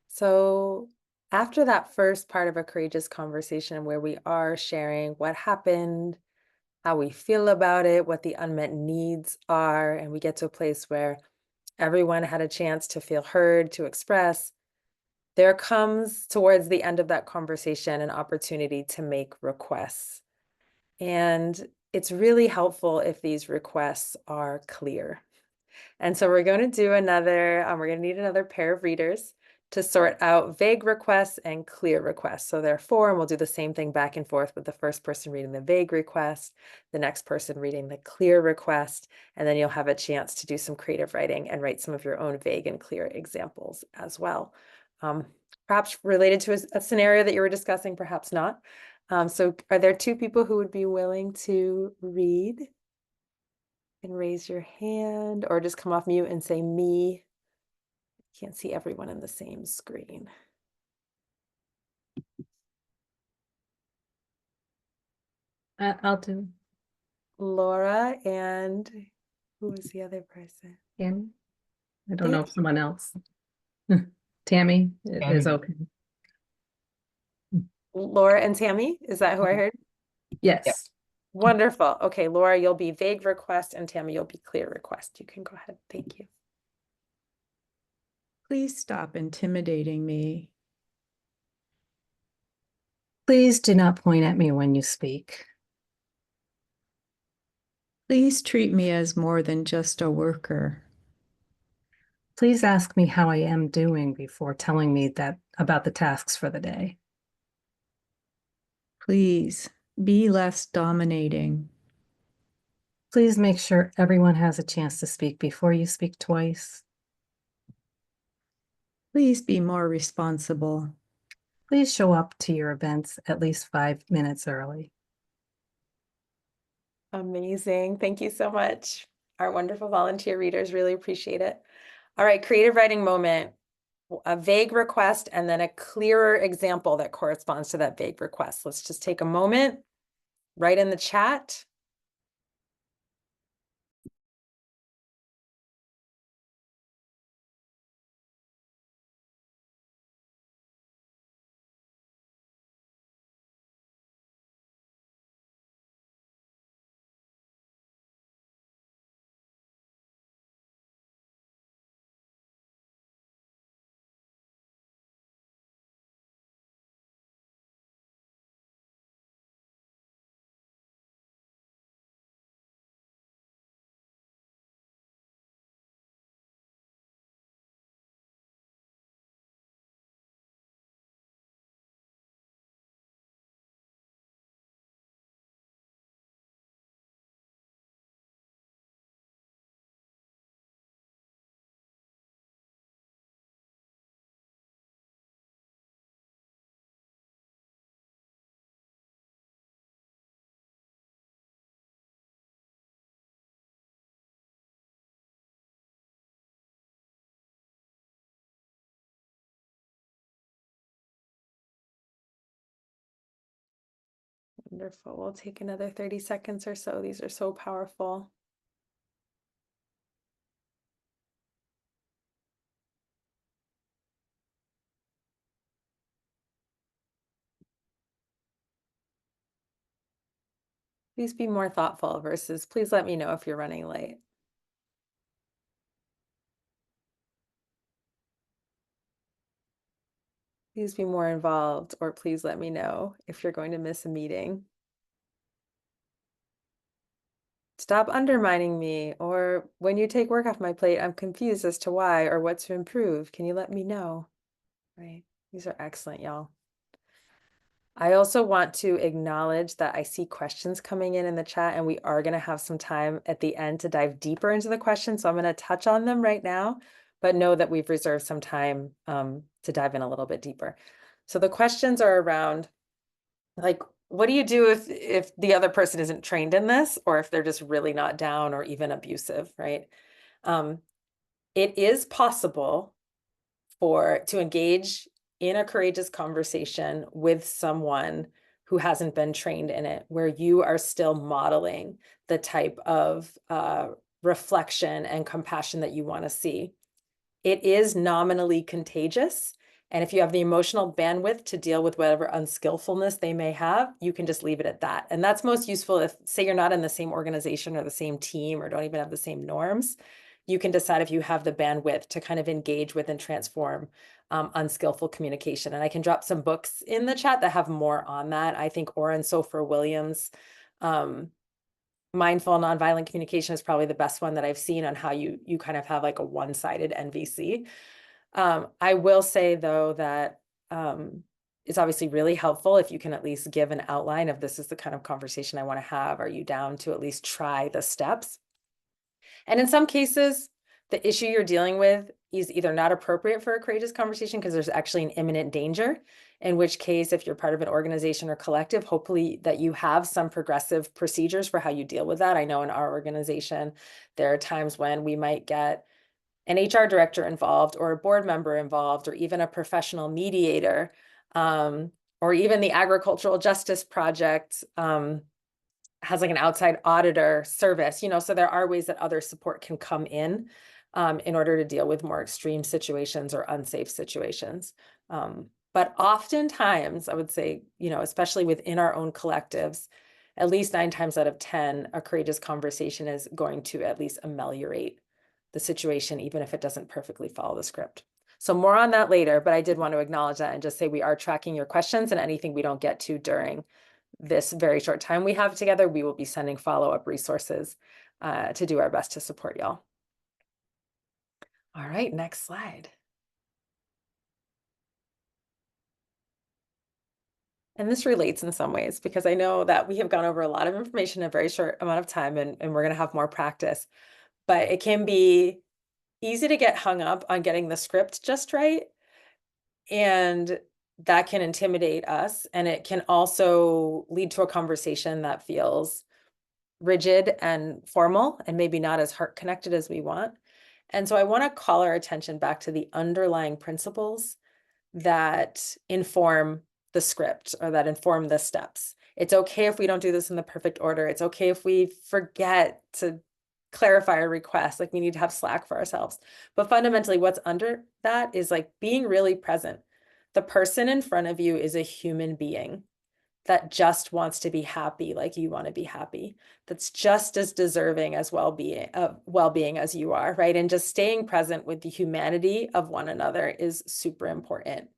So after that first part of a courageous conversation where we are sharing what happened, how we feel about it, what the unmet needs are, and we get to a place where everyone had a chance to feel heard, to express, there comes towards the end of that conversation an opportunity to make requests. And it's really helpful if these requests are clear. And so we're going to do we're going to need another pair of readers to sort out vague requests and clear requests. So there are 4, and we'll do the same thing back and forth with the first person reading the vague request, the next person reading the clear request, and then you'll have a chance to do some creative writing and write some of your own vague and clear examples as well. perhaps related to a scenario that you were discussing, perhaps not. So are there two people who would be willing to read? And raise your hand or just come off mute and say me. Can't see everyone in the same screen. I'll do. Laura and who was the other person? Tammy. I don't know if someone else. Tammy is Tammy. okay. Laura and Tammy, is that who I heard? Yes. Wonderful. Okay, Laura, you'll be vague request, and Tammy, you'll be clear request. You can go ahead. Thank you. Please stop intimidating me. Please do not point at me when you speak. Please treat me as more than just a worker. Please ask me how I am doing before telling me that about the tasks for the day. Please be less dominating. Please make sure everyone has a chance to speak before you speak twice. Please be more responsible. Please show up to your events at least 5 minutes early. Amazing. Thank you so much. Our wonderful volunteer readers really appreciate it. All right, creative writing moment. A vague request and then a clearer example that corresponds to that vague request. Let's just take a moment, write in the chat. Wonderful. We'll take another 30 seconds or so. These are so powerful. Please be more thoughtful versus please let me know if you're running late. Please be more involved, or please let me know if you're going to miss a meeting. Stop undermining me, or when you take work off my plate, I'm confused as to why or what to improve. Can you let me know? Right. These are excellent, y'all. I also want to acknowledge that I see questions coming in the chat, and we are going to have some time at the end to dive deeper into the questions. So I'm going to touch on them right now, but know that we've reserved some time to dive in a little bit deeper. So the questions are around, like, what do you do if the other person isn't trained in this, or if they're just really not down or even abusive, right? It is possible to engage in a courageous conversation with someone who hasn't been trained in it, where you are still modeling the type of reflection and compassion that you want to see. It is nominally contagious. And if you have the emotional bandwidth to deal with whatever unskillfulness they may have, you can just leave it at that. And that's most useful if, say, you're not in the same organization or the same team or don't even have the same norms. You can decide if you have the bandwidth to kind of engage with and transform unskillful communication. And I can drop some books in the chat that have more on that. I think Oren Sofer Williams' Mindful Nonviolent Communication is probably the best one that I've seen on how you kind of have like a one-sided NVC. I will say, though, that it's obviously really helpful if you can at least give an outline of this is the kind of conversation I want to have. Are you down to at least try the steps? And in some cases, the issue you're dealing with is either not appropriate for a courageous conversation because there's actually an imminent danger, in which case, if you're part of an organization or collective, hopefully that you have some progressive procedures for how you deal with that. I know in our organization, there are times when we might get an HR director involved or a board member involved, or even a professional mediator, or even the Agricultural Justice Project has like an outside auditor service, so there are ways that other support can come in order to deal with more extreme situations or unsafe situations. But oftentimes, I would say, especially within our own collectives, at least 9 times out of 10, a courageous conversation is going to at least ameliorate the situation, even if it doesn't perfectly follow the script. So more on that later, but I did want to acknowledge that and just say we are tracking your questions, and anything we don't get to during this very short time we have together, we will be sending follow-up resources to do our best to support y'all. All right, next slide. And this relates in some ways, because I know that we have gone over a lot of information in a very short amount of time, and we're going to have more practice. But it can be easy to get hung up on getting the script just right. And that can intimidate us. And it can also lead to a conversation that feels rigid and formal and maybe not as heart connected as we want. And so I want to call our attention back to the underlying principles that inform the script, or that inform the steps. It's okay if we don't do this in the perfect order. It's okay if we forget to clarify a request, like we need to have slack for ourselves. But fundamentally, what's under that is like being really present. The person in front of you is a human being that just wants to be happy like you want to be happy, that's just as deserving as well-being as you are, right? And just staying present with the humanity of one another is super important.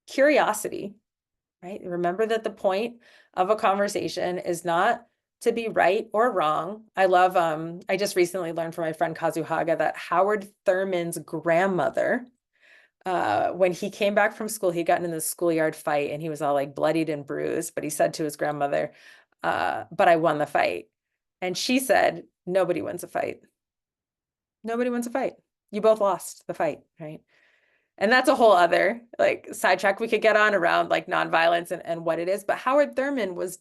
Curiosity, right? Remember that the point of a conversation is not to be right or wrong. I love, I just recently learned from my friend Kazuhaga that Howard Thurman's grandmother, when he came back from school, he got in this schoolyard fight and he was all like bloodied and bruised, but he said to his grandmother, but I won the fight. And she said, nobody wins a fight. Nobody wins a fight. You both lost the fight, right? And that's a whole other like sidetrack we could get on around like nonviolence and what it is. But Howard Thurman was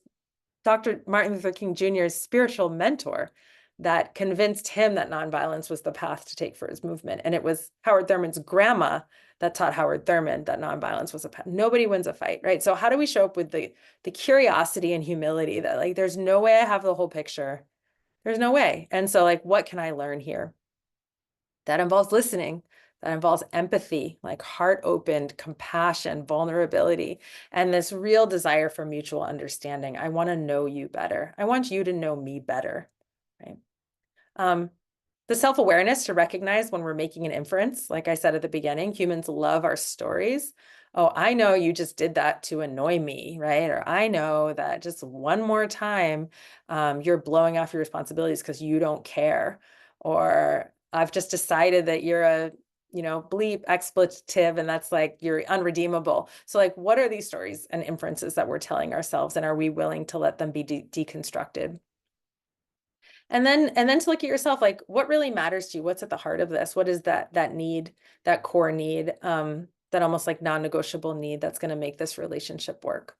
Dr. Martin Luther King Jr.'s spiritual mentor that convinced him that nonviolence was the path to take for his movement. And it was Howard Thurman's grandma that taught Howard Thurman that nonviolence was a path. Nobody wins a fight, right? So how do we show up with the curiosity and humility that like, there's no way I have the whole picture. There's no way. And so like, what can I learn here? That involves listening. That involves empathy, like heart-opened compassion, vulnerability, and this real desire for mutual understanding. I want to know you better. I want you to know me better, right? The self-awareness to recognize when we're making an inference. Like I said at the beginning, humans love our stories. Oh, I know you just did that to annoy me, right? Or I know that just one more time, you're blowing off your responsibilities because you don't care. Or I've just decided that you're a bleep expletive, and that's like you're unredeemable. So like, what are these stories and inferences that we're telling ourselves, and are we willing to let them be deconstructed? And then to look at yourself, like what really matters to you? What's at the heart of this? What is that need, that core need, that almost like non-negotiable need that's going to make this relationship work?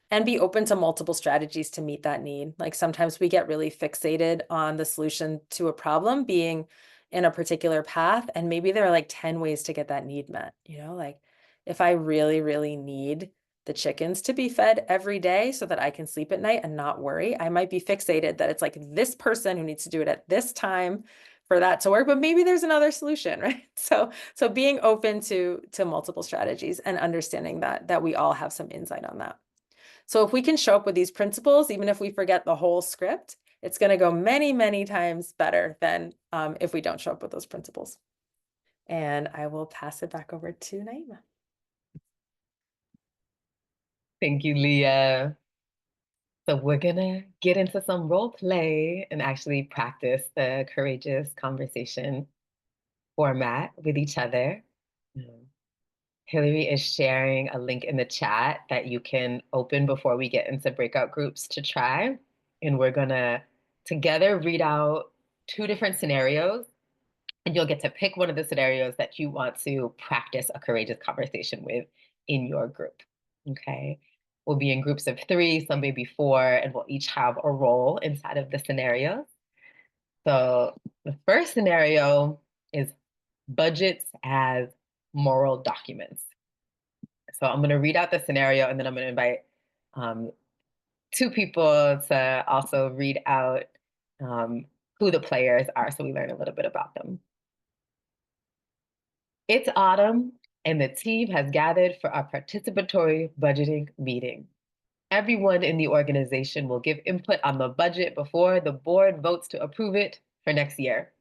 And be open to multiple strategies to meet that need. Like sometimes we get really fixated on the solution to a problem being in a particular path, and maybe there are like 10 ways to get that need met. Like if I really, really need the chickens to be fed every day so that I can sleep at night and not worry, I might be fixated that it's like this person who needs to do it at this time for that to work, but maybe there's another solution, right? So being open to multiple strategies and understanding that we all have some insight on that. So if we can show up with these principles, even if we forget the whole script, it's going to go many, many times better than if we don't show up with those principles. And I will pass it back over to Naima. Thank you, Leah. So we're gonna get into some role play and actually practice the courageous conversation format with each other. Hillary is sharing a link in the chat that you can open before we get into breakout groups to try. And we're gonna together read out 2 different scenarios And you'll get to pick one of the scenarios that you want to practice a courageous conversation with in your group. Okay. We'll be in groups of 3, some maybe 4, and we'll each have a role inside of the scenario. So the first scenario is budgets as moral documents. So I'm going to read out the scenario, and then I'm going to invite 2 people to also read out who the players are so we learn a little bit about them. It's autumn, and the team has gathered for a participatory budgeting meeting. Everyone in the organization will give input on the budget before the board votes to approve it for next year.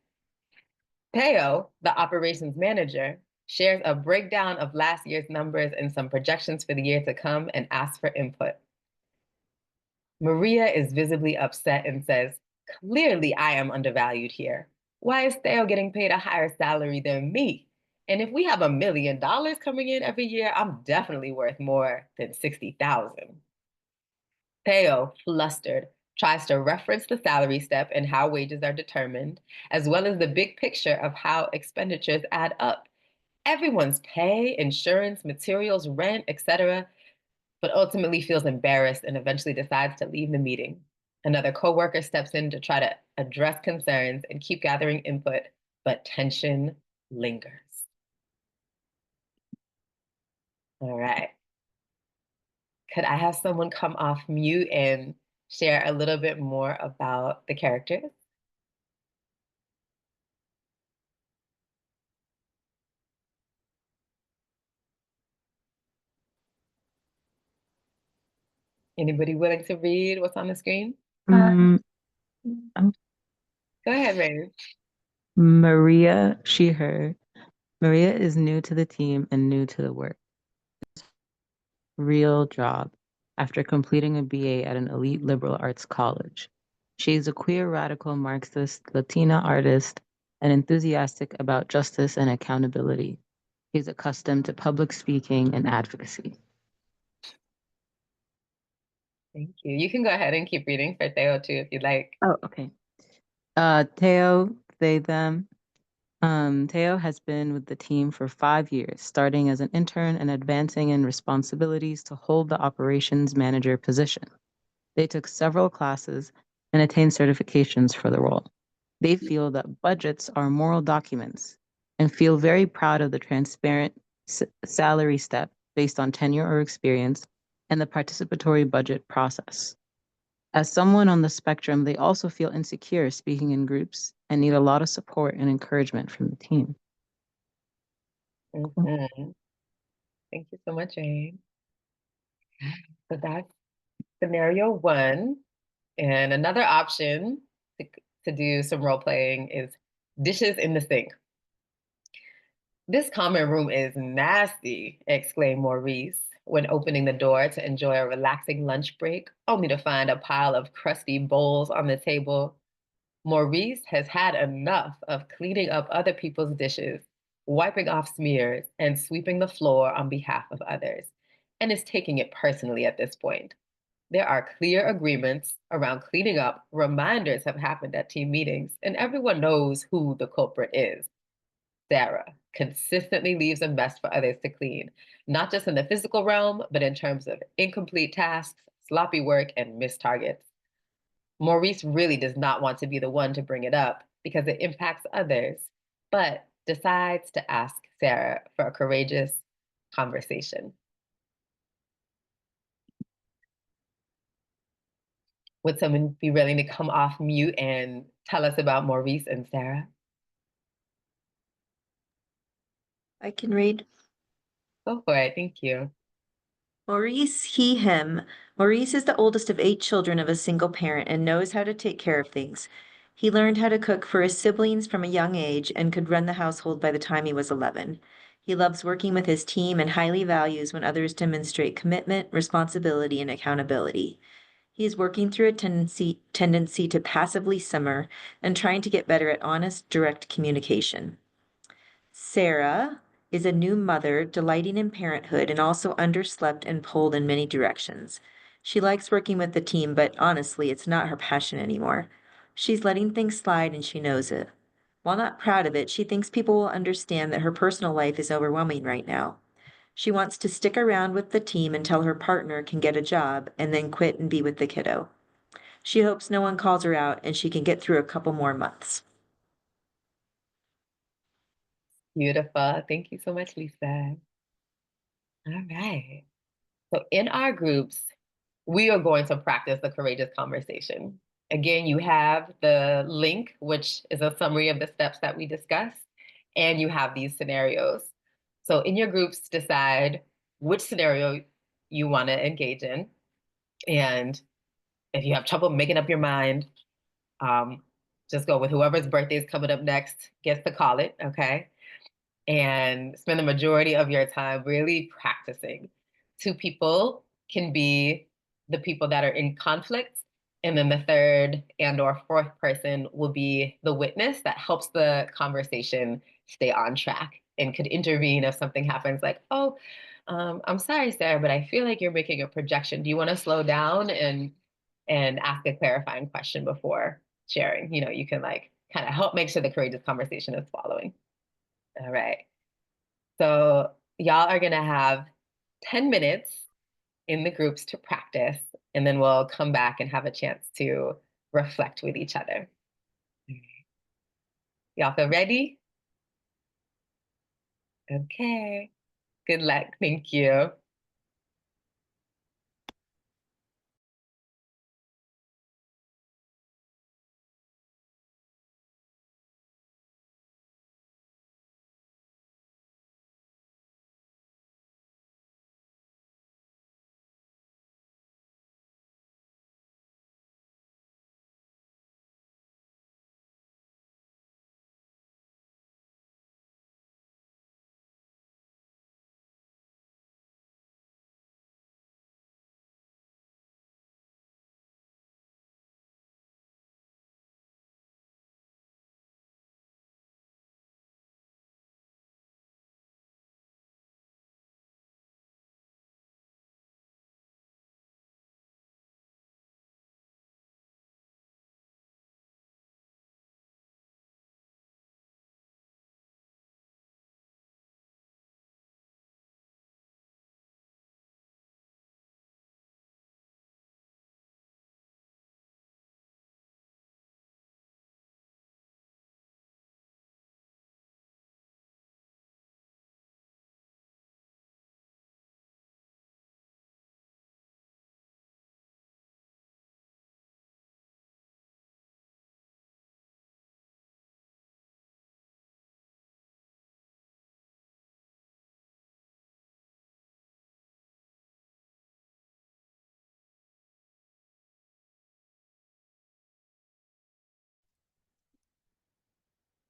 Teo, the operations manager, shares a breakdown of last year's numbers and some projections for the year to come and asks for input. Maria is visibly upset and says, "Clearly I am undervalued here. Why is Theo getting paid a higher salary than me? And if we have $1 million coming in every year, I'm definitely worth more than 60,000." Theo, flustered, tries to reference the salary step and how wages are determined, as well as the big picture of how expenditures add up. Everyone's pay, insurance, materials, rent, etc., but ultimately feels embarrassed and eventually decides to leave the meeting. Another coworker steps in to try to address concerns and keep gathering input, but tension lingers. All right. Could I have someone come off mute and share a little bit more about the characters? Anybody willing to read what's on the screen? Um, Go ahead, Ray. Maria, she, her. Maria is new to the team and new to the work. Real job after completing a BA at an elite liberal arts college. She is a queer radical Marxist, Latina artist, and enthusiastic about justice and accountability. She's accustomed to public speaking and advocacy. Thank you. You can go ahead and keep reading for Theo too if you'd like. Oh, okay. Teo, they, them. Teo has been with the team for 5 years, starting as an intern and advancing in responsibilities to hold the operations manager position. They took several classes and attained certifications for the role. They feel that budgets are moral documents and feel very proud of the transparent salary step based on tenure or experience and the participatory budget process. As someone on the spectrum, they also feel insecure speaking in groups and need a lot of support and encouragement from the team. Mhm. Thank you so much, Jane. So that's scenario 1. And another option to do some role playing is dishes in the sink. "This common room is nasty," exclaimed Maurice when opening the door to enjoy a relaxing lunch break, only to find a pile of crusty bowls on the table. Maurice has had enough of cleaning up other people's dishes, wiping off smears, and sweeping the floor on behalf of others, and is taking it personally at this point. There are clear agreements around cleaning up, reminders have happened at team meetings, and everyone knows who the culprit is. Sarah consistently leaves a mess for others to clean, not just in the physical realm, but in terms of incomplete tasks, sloppy work, and missed targets. Maurice really does not want to be the one to bring it up because it impacts others, but decides to ask Sarah for a courageous conversation. Would someone be willing to come off mute and tell us about Maurice and Sarah? I can read. Go for it. Thank you. Maurice, he, him. Maurice is the oldest of 8 children of a single parent and knows how to take care of things. He learned how to cook for his siblings from a young age and could run the household by the time he was 11. He loves working with his team and highly values when others demonstrate commitment, responsibility, and accountability. He is working through a tendency to passively simmer and trying to get better at honest, direct communication. Sarah is a new mother, delighting in parenthood and also underslept and pulled in many directions. She likes working with the team, but honestly, it's not her passion anymore. She's letting things slide and she knows it. While not proud of it, she thinks people will understand that her personal life is overwhelming right now. She wants to stick around with the team until her partner can get a job and then quit and be with the kiddo. She hopes no one calls her out and she can get through a couple more months. Beautiful. Thank you so much, Lisa. All right. So in our groups, we are going to practice the courageous conversation. Again, you have the link, which is a summary of the steps that we discussed, and you have these scenarios. So in your groups, decide which scenario you want to engage in. And if you have trouble making up your mind, just go with whoever's birthday is coming up next gets to call it, okay? And spend the majority of your time really practicing. Two people can be the people that are in conflict, and then the third and or fourth person will be the witness that helps the conversation stay on track and could intervene if something happens like, oh, I'm sorry, Sarah, but I feel like you're making a projection. Do you want to slow down and ask a clarifying question before sharing? You know, you can like kind of help make sure the courageous conversation is following. All right. So y'all are gonna have 10 minutes in the groups to practice, and then we'll come back and have a chance to reflect with each other. Y'all feel ready? Okay. Good luck. Thank you.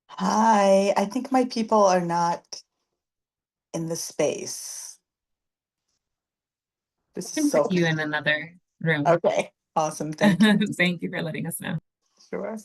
Hi, I think my people are not in the space. This can is put so you in another room. okay. Awesome. Thank you. Thank you for letting us know. Sure.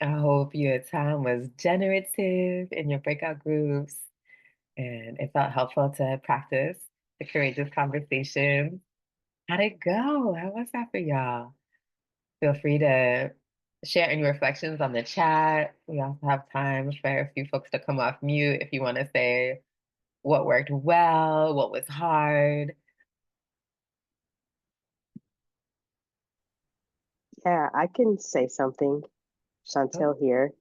I hope your time was generative in your breakout groups and it felt helpful to practice the courageous conversation. How'd it go? How was that for y'all? Feel free to share any reflections on the chat. We also have time for a few folks to come off mute if you want to say what worked well, what was hard. Yeah, I can say something. Oh, Chantel here.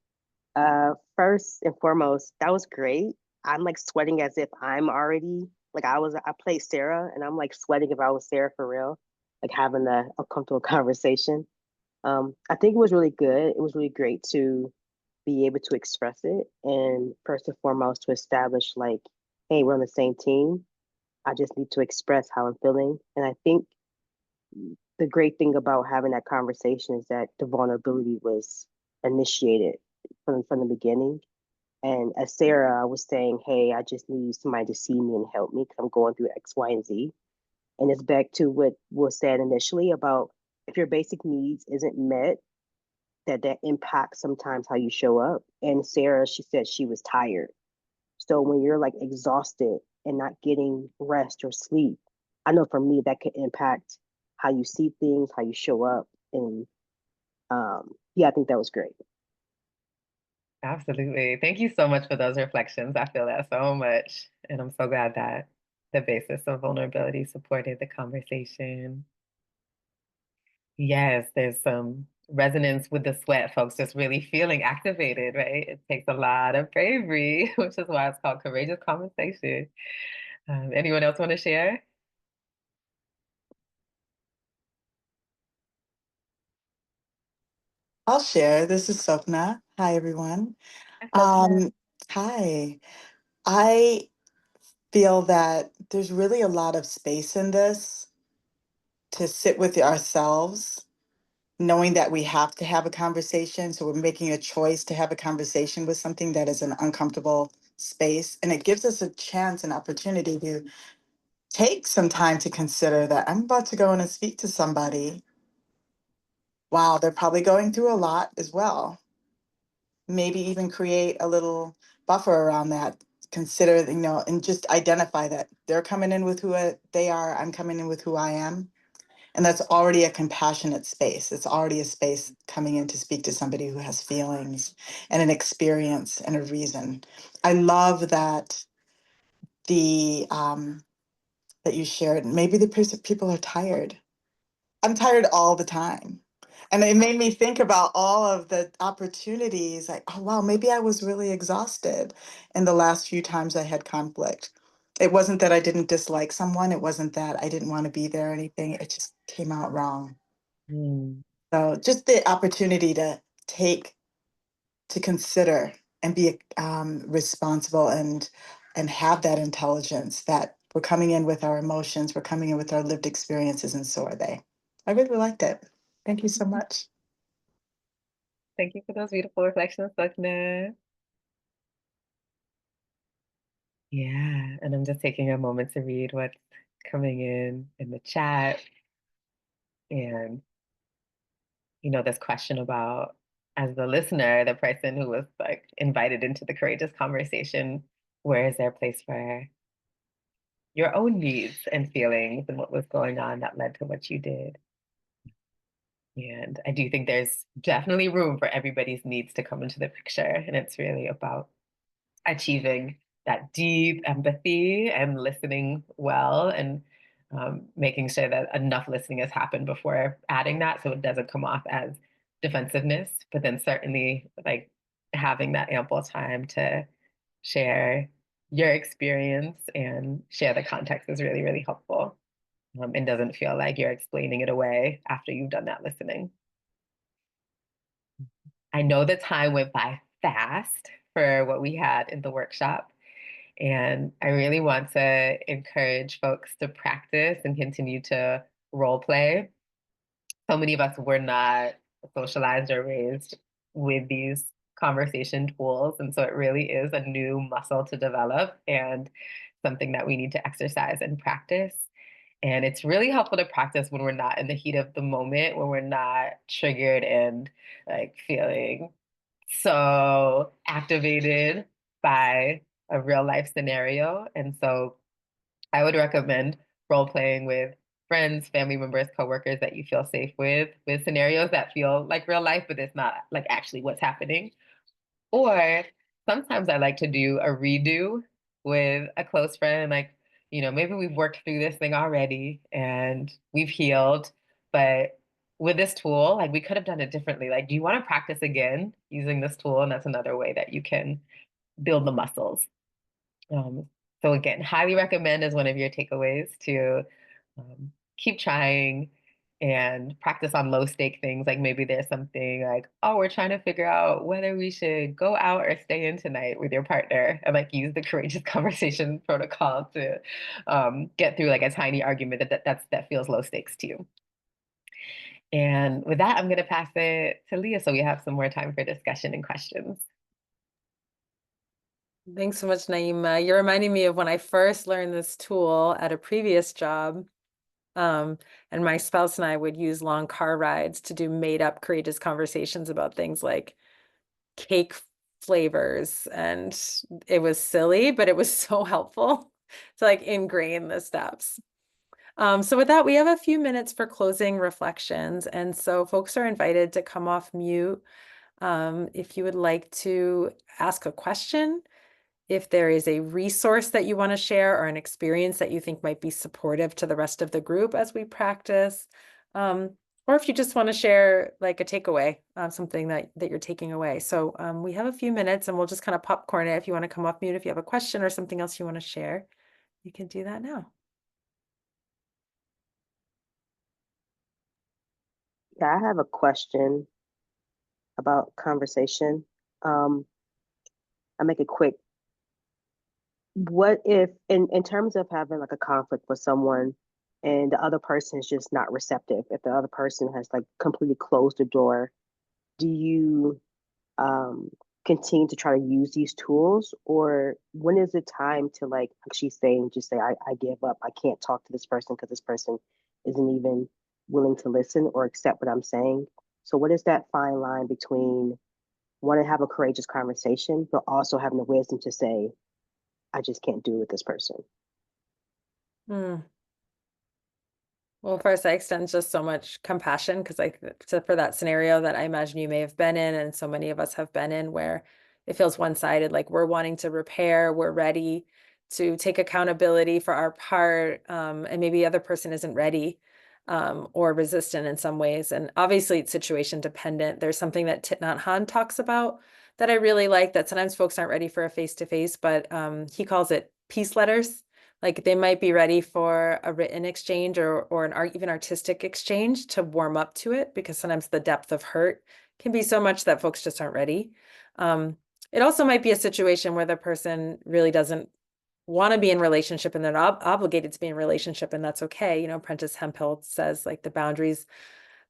First and foremost, that was great. I'm like sweating as if I'm already like I played Sarah and I'm like sweating if I was Sarah for real, like having a uncomfortable conversation. I think it was really good. It was really great to be able to express it and first and foremost to establish like, hey, we're on the same team. I just need to express how I'm feeling. And I think the great thing about having that conversation is that the vulnerability was initiated from the beginning. And as Sarah was saying, hey, I just need somebody to see me and help me because I'm going through X, Y, and Z. And it's back to what was said initially about if your basic needs isn't met, that impacts sometimes how you show up. And Sarah, she said she was tired. So when you're like exhausted and not getting rest or sleep, I know for me that could impact how you see things, how you show up. And yeah, I think that was great. absolutely. Thank you so much for those reflections. I feel that so much. And I'm so glad that the basis of vulnerability supported the conversation. Yes, there's some resonance with the sweat, folks just really feeling activated, right? It takes a lot of bravery, which is why it's called courageous conversation. Anyone else want to share? I'll share. This is Sopna. Hi, everyone. Hi, Sophia. Um, Hi. I feel that there's really a lot of space in this to sit with ourselves, knowing that we have to have a conversation. So we're making a choice to have a conversation with something that is an uncomfortable space. And it gives us a chance, an opportunity to take some time to consider that I'm about to go in and speak to somebody. Wow, they're probably going through a lot as well. Maybe even create a little buffer around that. Consider, and just identify that they're coming in with who they are, I'm coming in with who I am. And that's already a compassionate space. It's already a space coming in to speak to somebody who has feelings and an experience and a reason. I love that that you shared. Maybe the people are tired. I'm tired all the time. And it made me think about all of the opportunities like, oh, wow, maybe I was really exhausted in the last few times I had conflict. It wasn't that I didn't dislike someone. It wasn't that I didn't want to be there or anything. It just came out wrong. Mm. So just the opportunity to take, to consider and be responsible and have that intelligence that we're coming in with our emotions, we're coming in with our lived experiences, and so are they. I really liked it. Thank you so much. Thank you for those beautiful reflections, Sukna. Yeah, and I'm just taking a moment to read what's coming in the chat. And, this question about, as the listener, the person who was like invited into the courageous conversation, where is their place for your own needs and feelings and what was going on that led to what you did? And I do think there's definitely room for everybody's needs to come into the picture. And it's really about achieving that deep empathy and listening well and making sure that enough listening has happened before adding that so it doesn't come off as defensiveness, but then certainly like having that ample time to share your experience and share the context is really, really helpful and doesn't feel like you're explaining it away after you've done that listening. I know the time went by fast for what we had in the workshop. And I really want to encourage folks to practice and continue to role play. So many of us were not socialized or raised with these conversation tools. And so it really is a new muscle to develop and something that we need to exercise and practice. And it's really helpful to practice when we're not in the heat of the moment, when we're not triggered and like feeling so activated by a real life scenario. And so I would recommend role playing with friends, family members, coworkers that you feel safe with scenarios that feel like real life, but it's not like actually what's happening. Or sometimes I like to do a redo with a close friend, like, maybe we've worked through this thing already and we've healed, but with this tool, like we could have done it differently. Like, do you want to practice again using this tool? And that's another way that you can build the muscles. Um, so again, highly recommend as one of your takeaways to keep trying and practice on low stake things. Like maybe there's something like, oh, we're trying to figure out whether we should go out or stay in tonight with your partner, and like use the courageous conversation protocol to get through like a tiny argument that feels low stakes to you. And with that, I'm going to pass it to Leah so we have some more time for discussion and questions. Thanks so much, Naima. You're reminding me of when I first learned this tool at a previous job. And my spouse and I would use long car rides to do made up courageous conversations about things like cake flavors. And it was silly, but it was so helpful to like ingrain the steps. So with that, we have a few minutes for closing reflections. And so folks are invited to come off mute if you would like to ask a question, if there is a resource that you want to share or an experience that you think might be supportive to the rest of the group as we practice, or if you just want to share like a takeaway, something that you're taking away. So we have a few minutes and we'll just kind of popcorn it. If you want to come off mute, if you have a question or something else you want to share, you can do that now. Yeah, I have a question about conversation. I'll make it quick. What if, in terms of having like a conflict with someone and the other person is just not receptive, if the other person has like completely closed the door, do you um, continue to try to use these tools? Or when is it time to like she's saying, just say, I give up. I can't talk to this person because this person isn't even willing to listen or accept what I'm saying. So what is that fine line between wanting to have a courageous conversation, but also having the wisdom to say, I just can't do it with this person? Well, first, I extend just so much compassion because for that scenario that I imagine you may have been in, and so many of us have been in, where it feels one-sided, like we're wanting to repair, we're ready to take accountability for our part, and maybe the other person isn't ready, or resistant in some ways. And obviously, it's situation dependent. There's something that Thich Nhat Hanh talks about that I really like, that sometimes folks aren't ready for a face-to-face, but he calls it peace letters. Like they might be ready for a written exchange or an even artistic exchange to warm up to it, because sometimes the depth of hurt can be so much that folks just aren't ready. It also might be a situation where the person really doesn't want to be in relationship and they're obligated to be in relationship, and that's okay. Prentice Hemphill says like the boundaries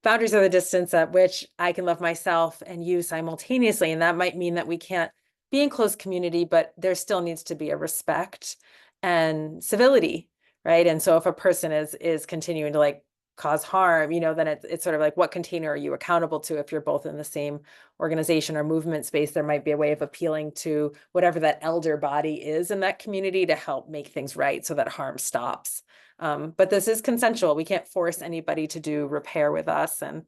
are the distance at which I can love myself and you simultaneously. And that might mean that we can't be in close community, but there still needs to be a respect and civility, right? And so if a person is continuing to like cause harm, then it's sort of like, what container are you accountable to? If you're both in the same organization or movement space, there might be a way of appealing to whatever that elder body is in that community to help make things right so that harm stops. But this is consensual. We can't force anybody to do repair with us. And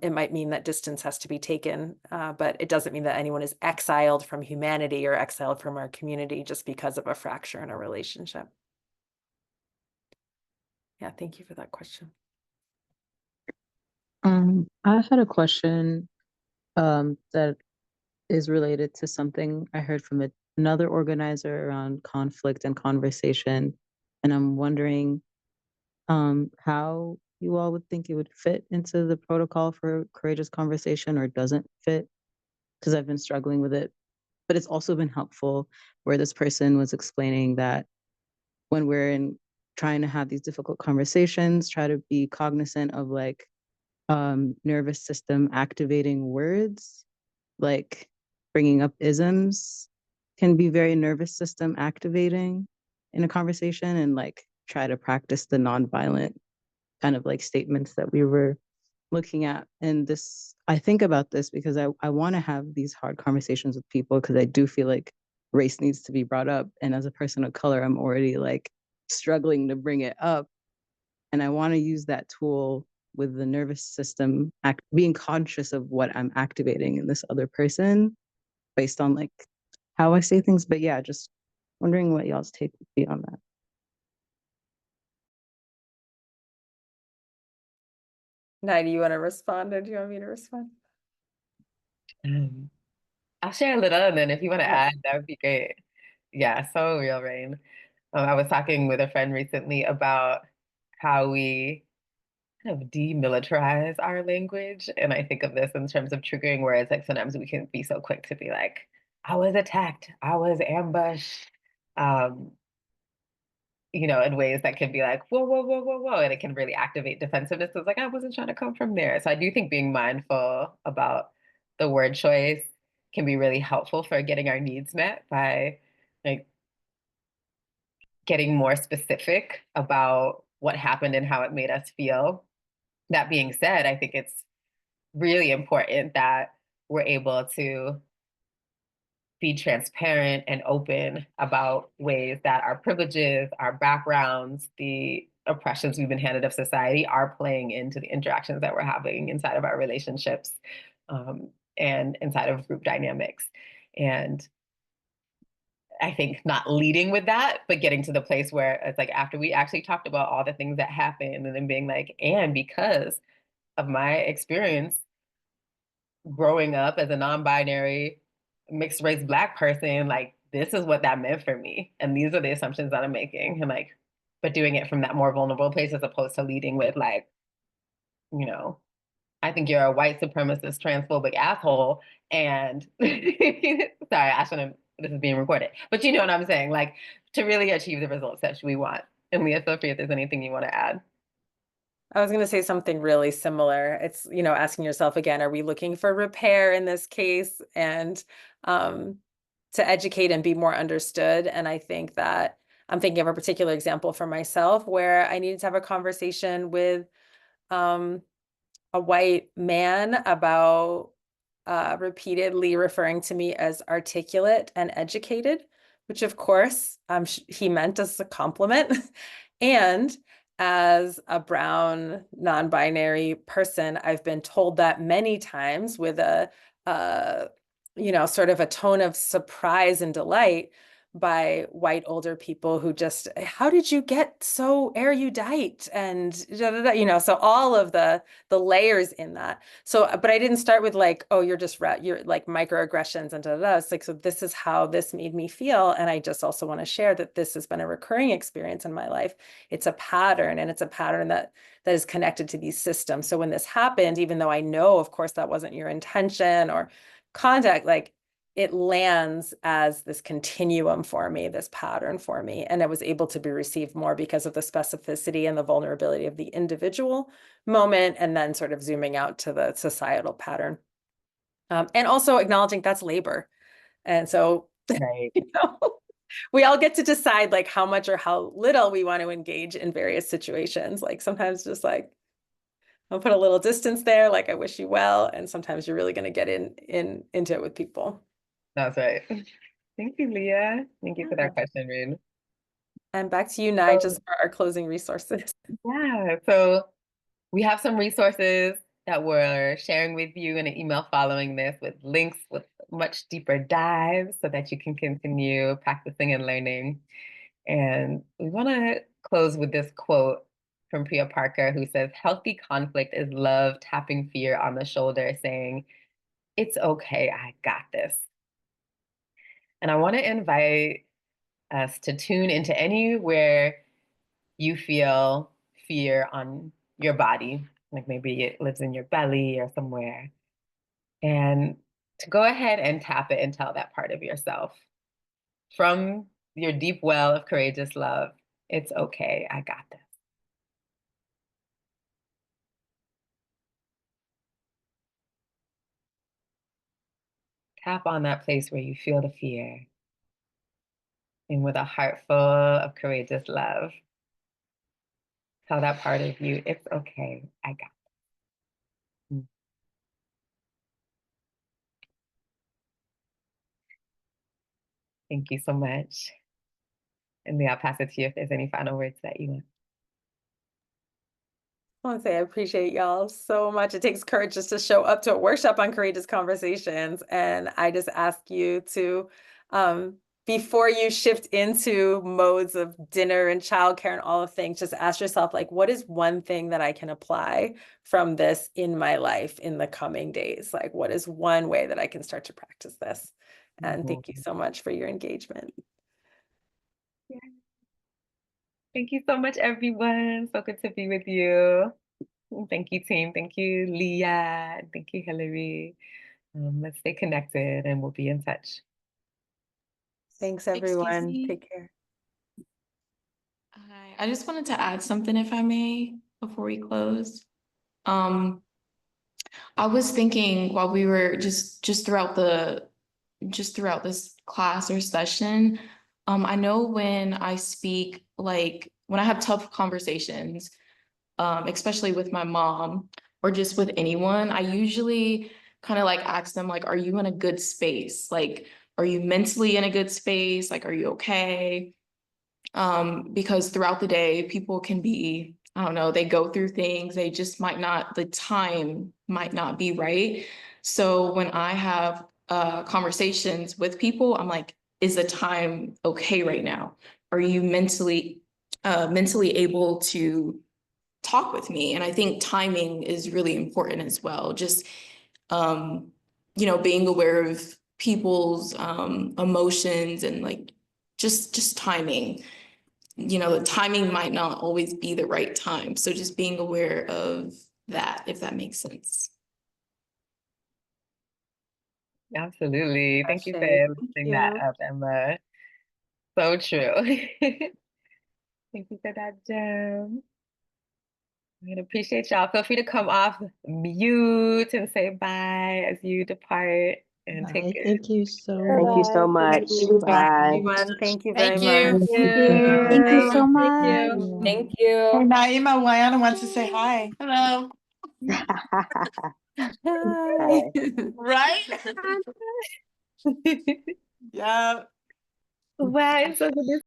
it might mean that distance has to be taken, but it doesn't mean that anyone is exiled from humanity or exiled from our community just because of a fracture in a relationship. Yeah, thank you for that question. I had a question that is related to something I heard from another organizer around conflict and conversation. And I'm wondering how you all would think it would fit into the protocol for courageous conversation, or doesn't fit, because I've been struggling with it. But it's also been helpful where this person was explaining that when we're trying to have these difficult conversations, try to be cognizant of like nervous system activating words, like bringing up isms can be very nervous system activating in a conversation, and like try to practice the nonviolent kind of like statements that we were looking at, and this, I think about this because I want to have these hard conversations with people because I do feel like race needs to be brought up. And as a person of color, I'm already like struggling to bring it up. And I want to use that tool with the nervous system, being conscious of what I'm activating in this other person based on like how I say things. But yeah, just wondering what y'all's take would be on that. Nai, do you want to respond or do you want me to respond? I'll share a little, and then if you want to Yeah. add, that would be great. Yeah, so real, Rain. I was talking with a friend recently about how we kind of demilitarize our language. And I think of this in terms of triggering words. Like sometimes we can be so quick to be like, I was attacked, I was ambushed, um, in ways that can be like, whoa, whoa, whoa, whoa, whoa. And it can really activate defensiveness. It's like, I wasn't trying to come from there. So I do think being mindful about the word choice can be really helpful for getting our needs met by like getting more specific about what happened and how it made us feel. That being said, I think it's really important that we're able to be transparent and open about ways that our privileges, our backgrounds, the oppressions we've been handed of society are playing into the interactions that we're having inside of our relationships, and inside of group dynamics. And I think not leading with that, but getting to the place where it's like after we actually talked about all the things that happened and then being like, and because of my experience growing up as a non-binary mixed race Black person, like this is what that meant for me. And these are the assumptions that I'm making. And like, but doing it from that more vulnerable place as opposed to leading with like, you know, I think you're a white supremacist transphobic asshole. And sorry, I shouldn't, this is being recorded. But you know what I'm saying? Like to really achieve the results that we want. And Leah, feel free if there's anything you want to add. I was going to say something really similar. It's, asking yourself again, are we looking for repair in this case? And to educate and be more understood. And I think that I'm thinking of a particular example for myself where I needed to have a conversation with a white man about repeatedly referring to me as articulate and educated, which of course he meant as a compliment. And as a brown non-binary person, I've been told that many times with a sort of a tone of surprise and delight by white older people who just, how did you get so erudite? And so all of the layers in that. So, but I didn't start with like, oh, you're like microaggressions and It's like, so this is how this made me feel. And I just also want to share that this has been a recurring experience in my life. It's a pattern, and it's a pattern that is connected to these systems. So when this happened, even though I know, of course, that wasn't your intention or contact, like it lands as this continuum for me, this pattern for me. And it was able to be received more because of the specificity and the vulnerability of the individual moment, and then sort of zooming out to the societal pattern. And also acknowledging that's labor. And so, Right. we all get to decide like how much or how little we want to engage in various situations. Like sometimes just like, I'll put a little distance there, like I wish you well. And sometimes you're really going to get into it with people. That's right. Thank you, Leah. Thank you for that question, Rune. And back to you, Nai, just for our closing resources. Yeah, so we have some resources that we're sharing with you in an email following this with links with much deeper dives so that you can continue practicing and learning. And we want to close with this quote from Priya Parker, who says, healthy conflict is love tapping fear on the shoulder, saying, it's okay, I got this. And I want to invite us to tune into anywhere you feel fear on your body, like maybe it lives in your belly or somewhere, and to go ahead and tap it and tell that part of yourself from your deep well of courageous love, it's okay, I got this. Tap on that place where you feel the fear, and with a heart full of courageous love, tell that part of you, it's okay, I got this. Thank you so much. And Leah, I'll pass it to you if there's any final words that you want. I want to say I appreciate y'all so much. It takes courage just to show up to a workshop on courageous conversations. And I just ask you to, before you shift into modes of dinner and childcare and all of things, just ask yourself, like, what is one thing that I can apply from this in my life in the coming days? Like, what is one way that I can start to practice this? And thank you so much for your engagement. Yeah. Thank you so much, everyone. So good to be with you. Thank you, team. Thank you, Leah. Thank you, Hillary. Let's stay connected and we'll be in touch. Thanks, everyone. Excuse me. Take care. Hi, I just wanted to add something, if I may, before we close. I was thinking while we were just throughout this class or session, I know when I speak, like when I have tough conversations, especially with my mom or just with anyone, I usually kind of like ask them, like, are you in a good space? Like, are you mentally in a good space? Like, are you okay? Because throughout the day, people can be, I don't know, they go through things, they just might not, the time might not be right. So when I have conversations with people, I'm like, is the time okay right now? Are you mentally able to talk with me? And I think timing is really important as well. Just, being aware of people's emotions and like just timing. The timing might not always be the right time. So just being aware of that, if that makes sense. Absolutely. Thank you for Thank lifting you. that up, Emma. So true. Thank you for that, Jem. I appreciate y'all. Feel free to come off mute and say bye as you depart and take Bye. care. Thank you so Thank you so much. Bye, Bye. everyone. Thank you Thank very you. much. Thank you. Thank you so Bye. much. Thank you. Naima, Liana wants to say hi. Hello. Hi. Right? Yeah. Wow, it's so good to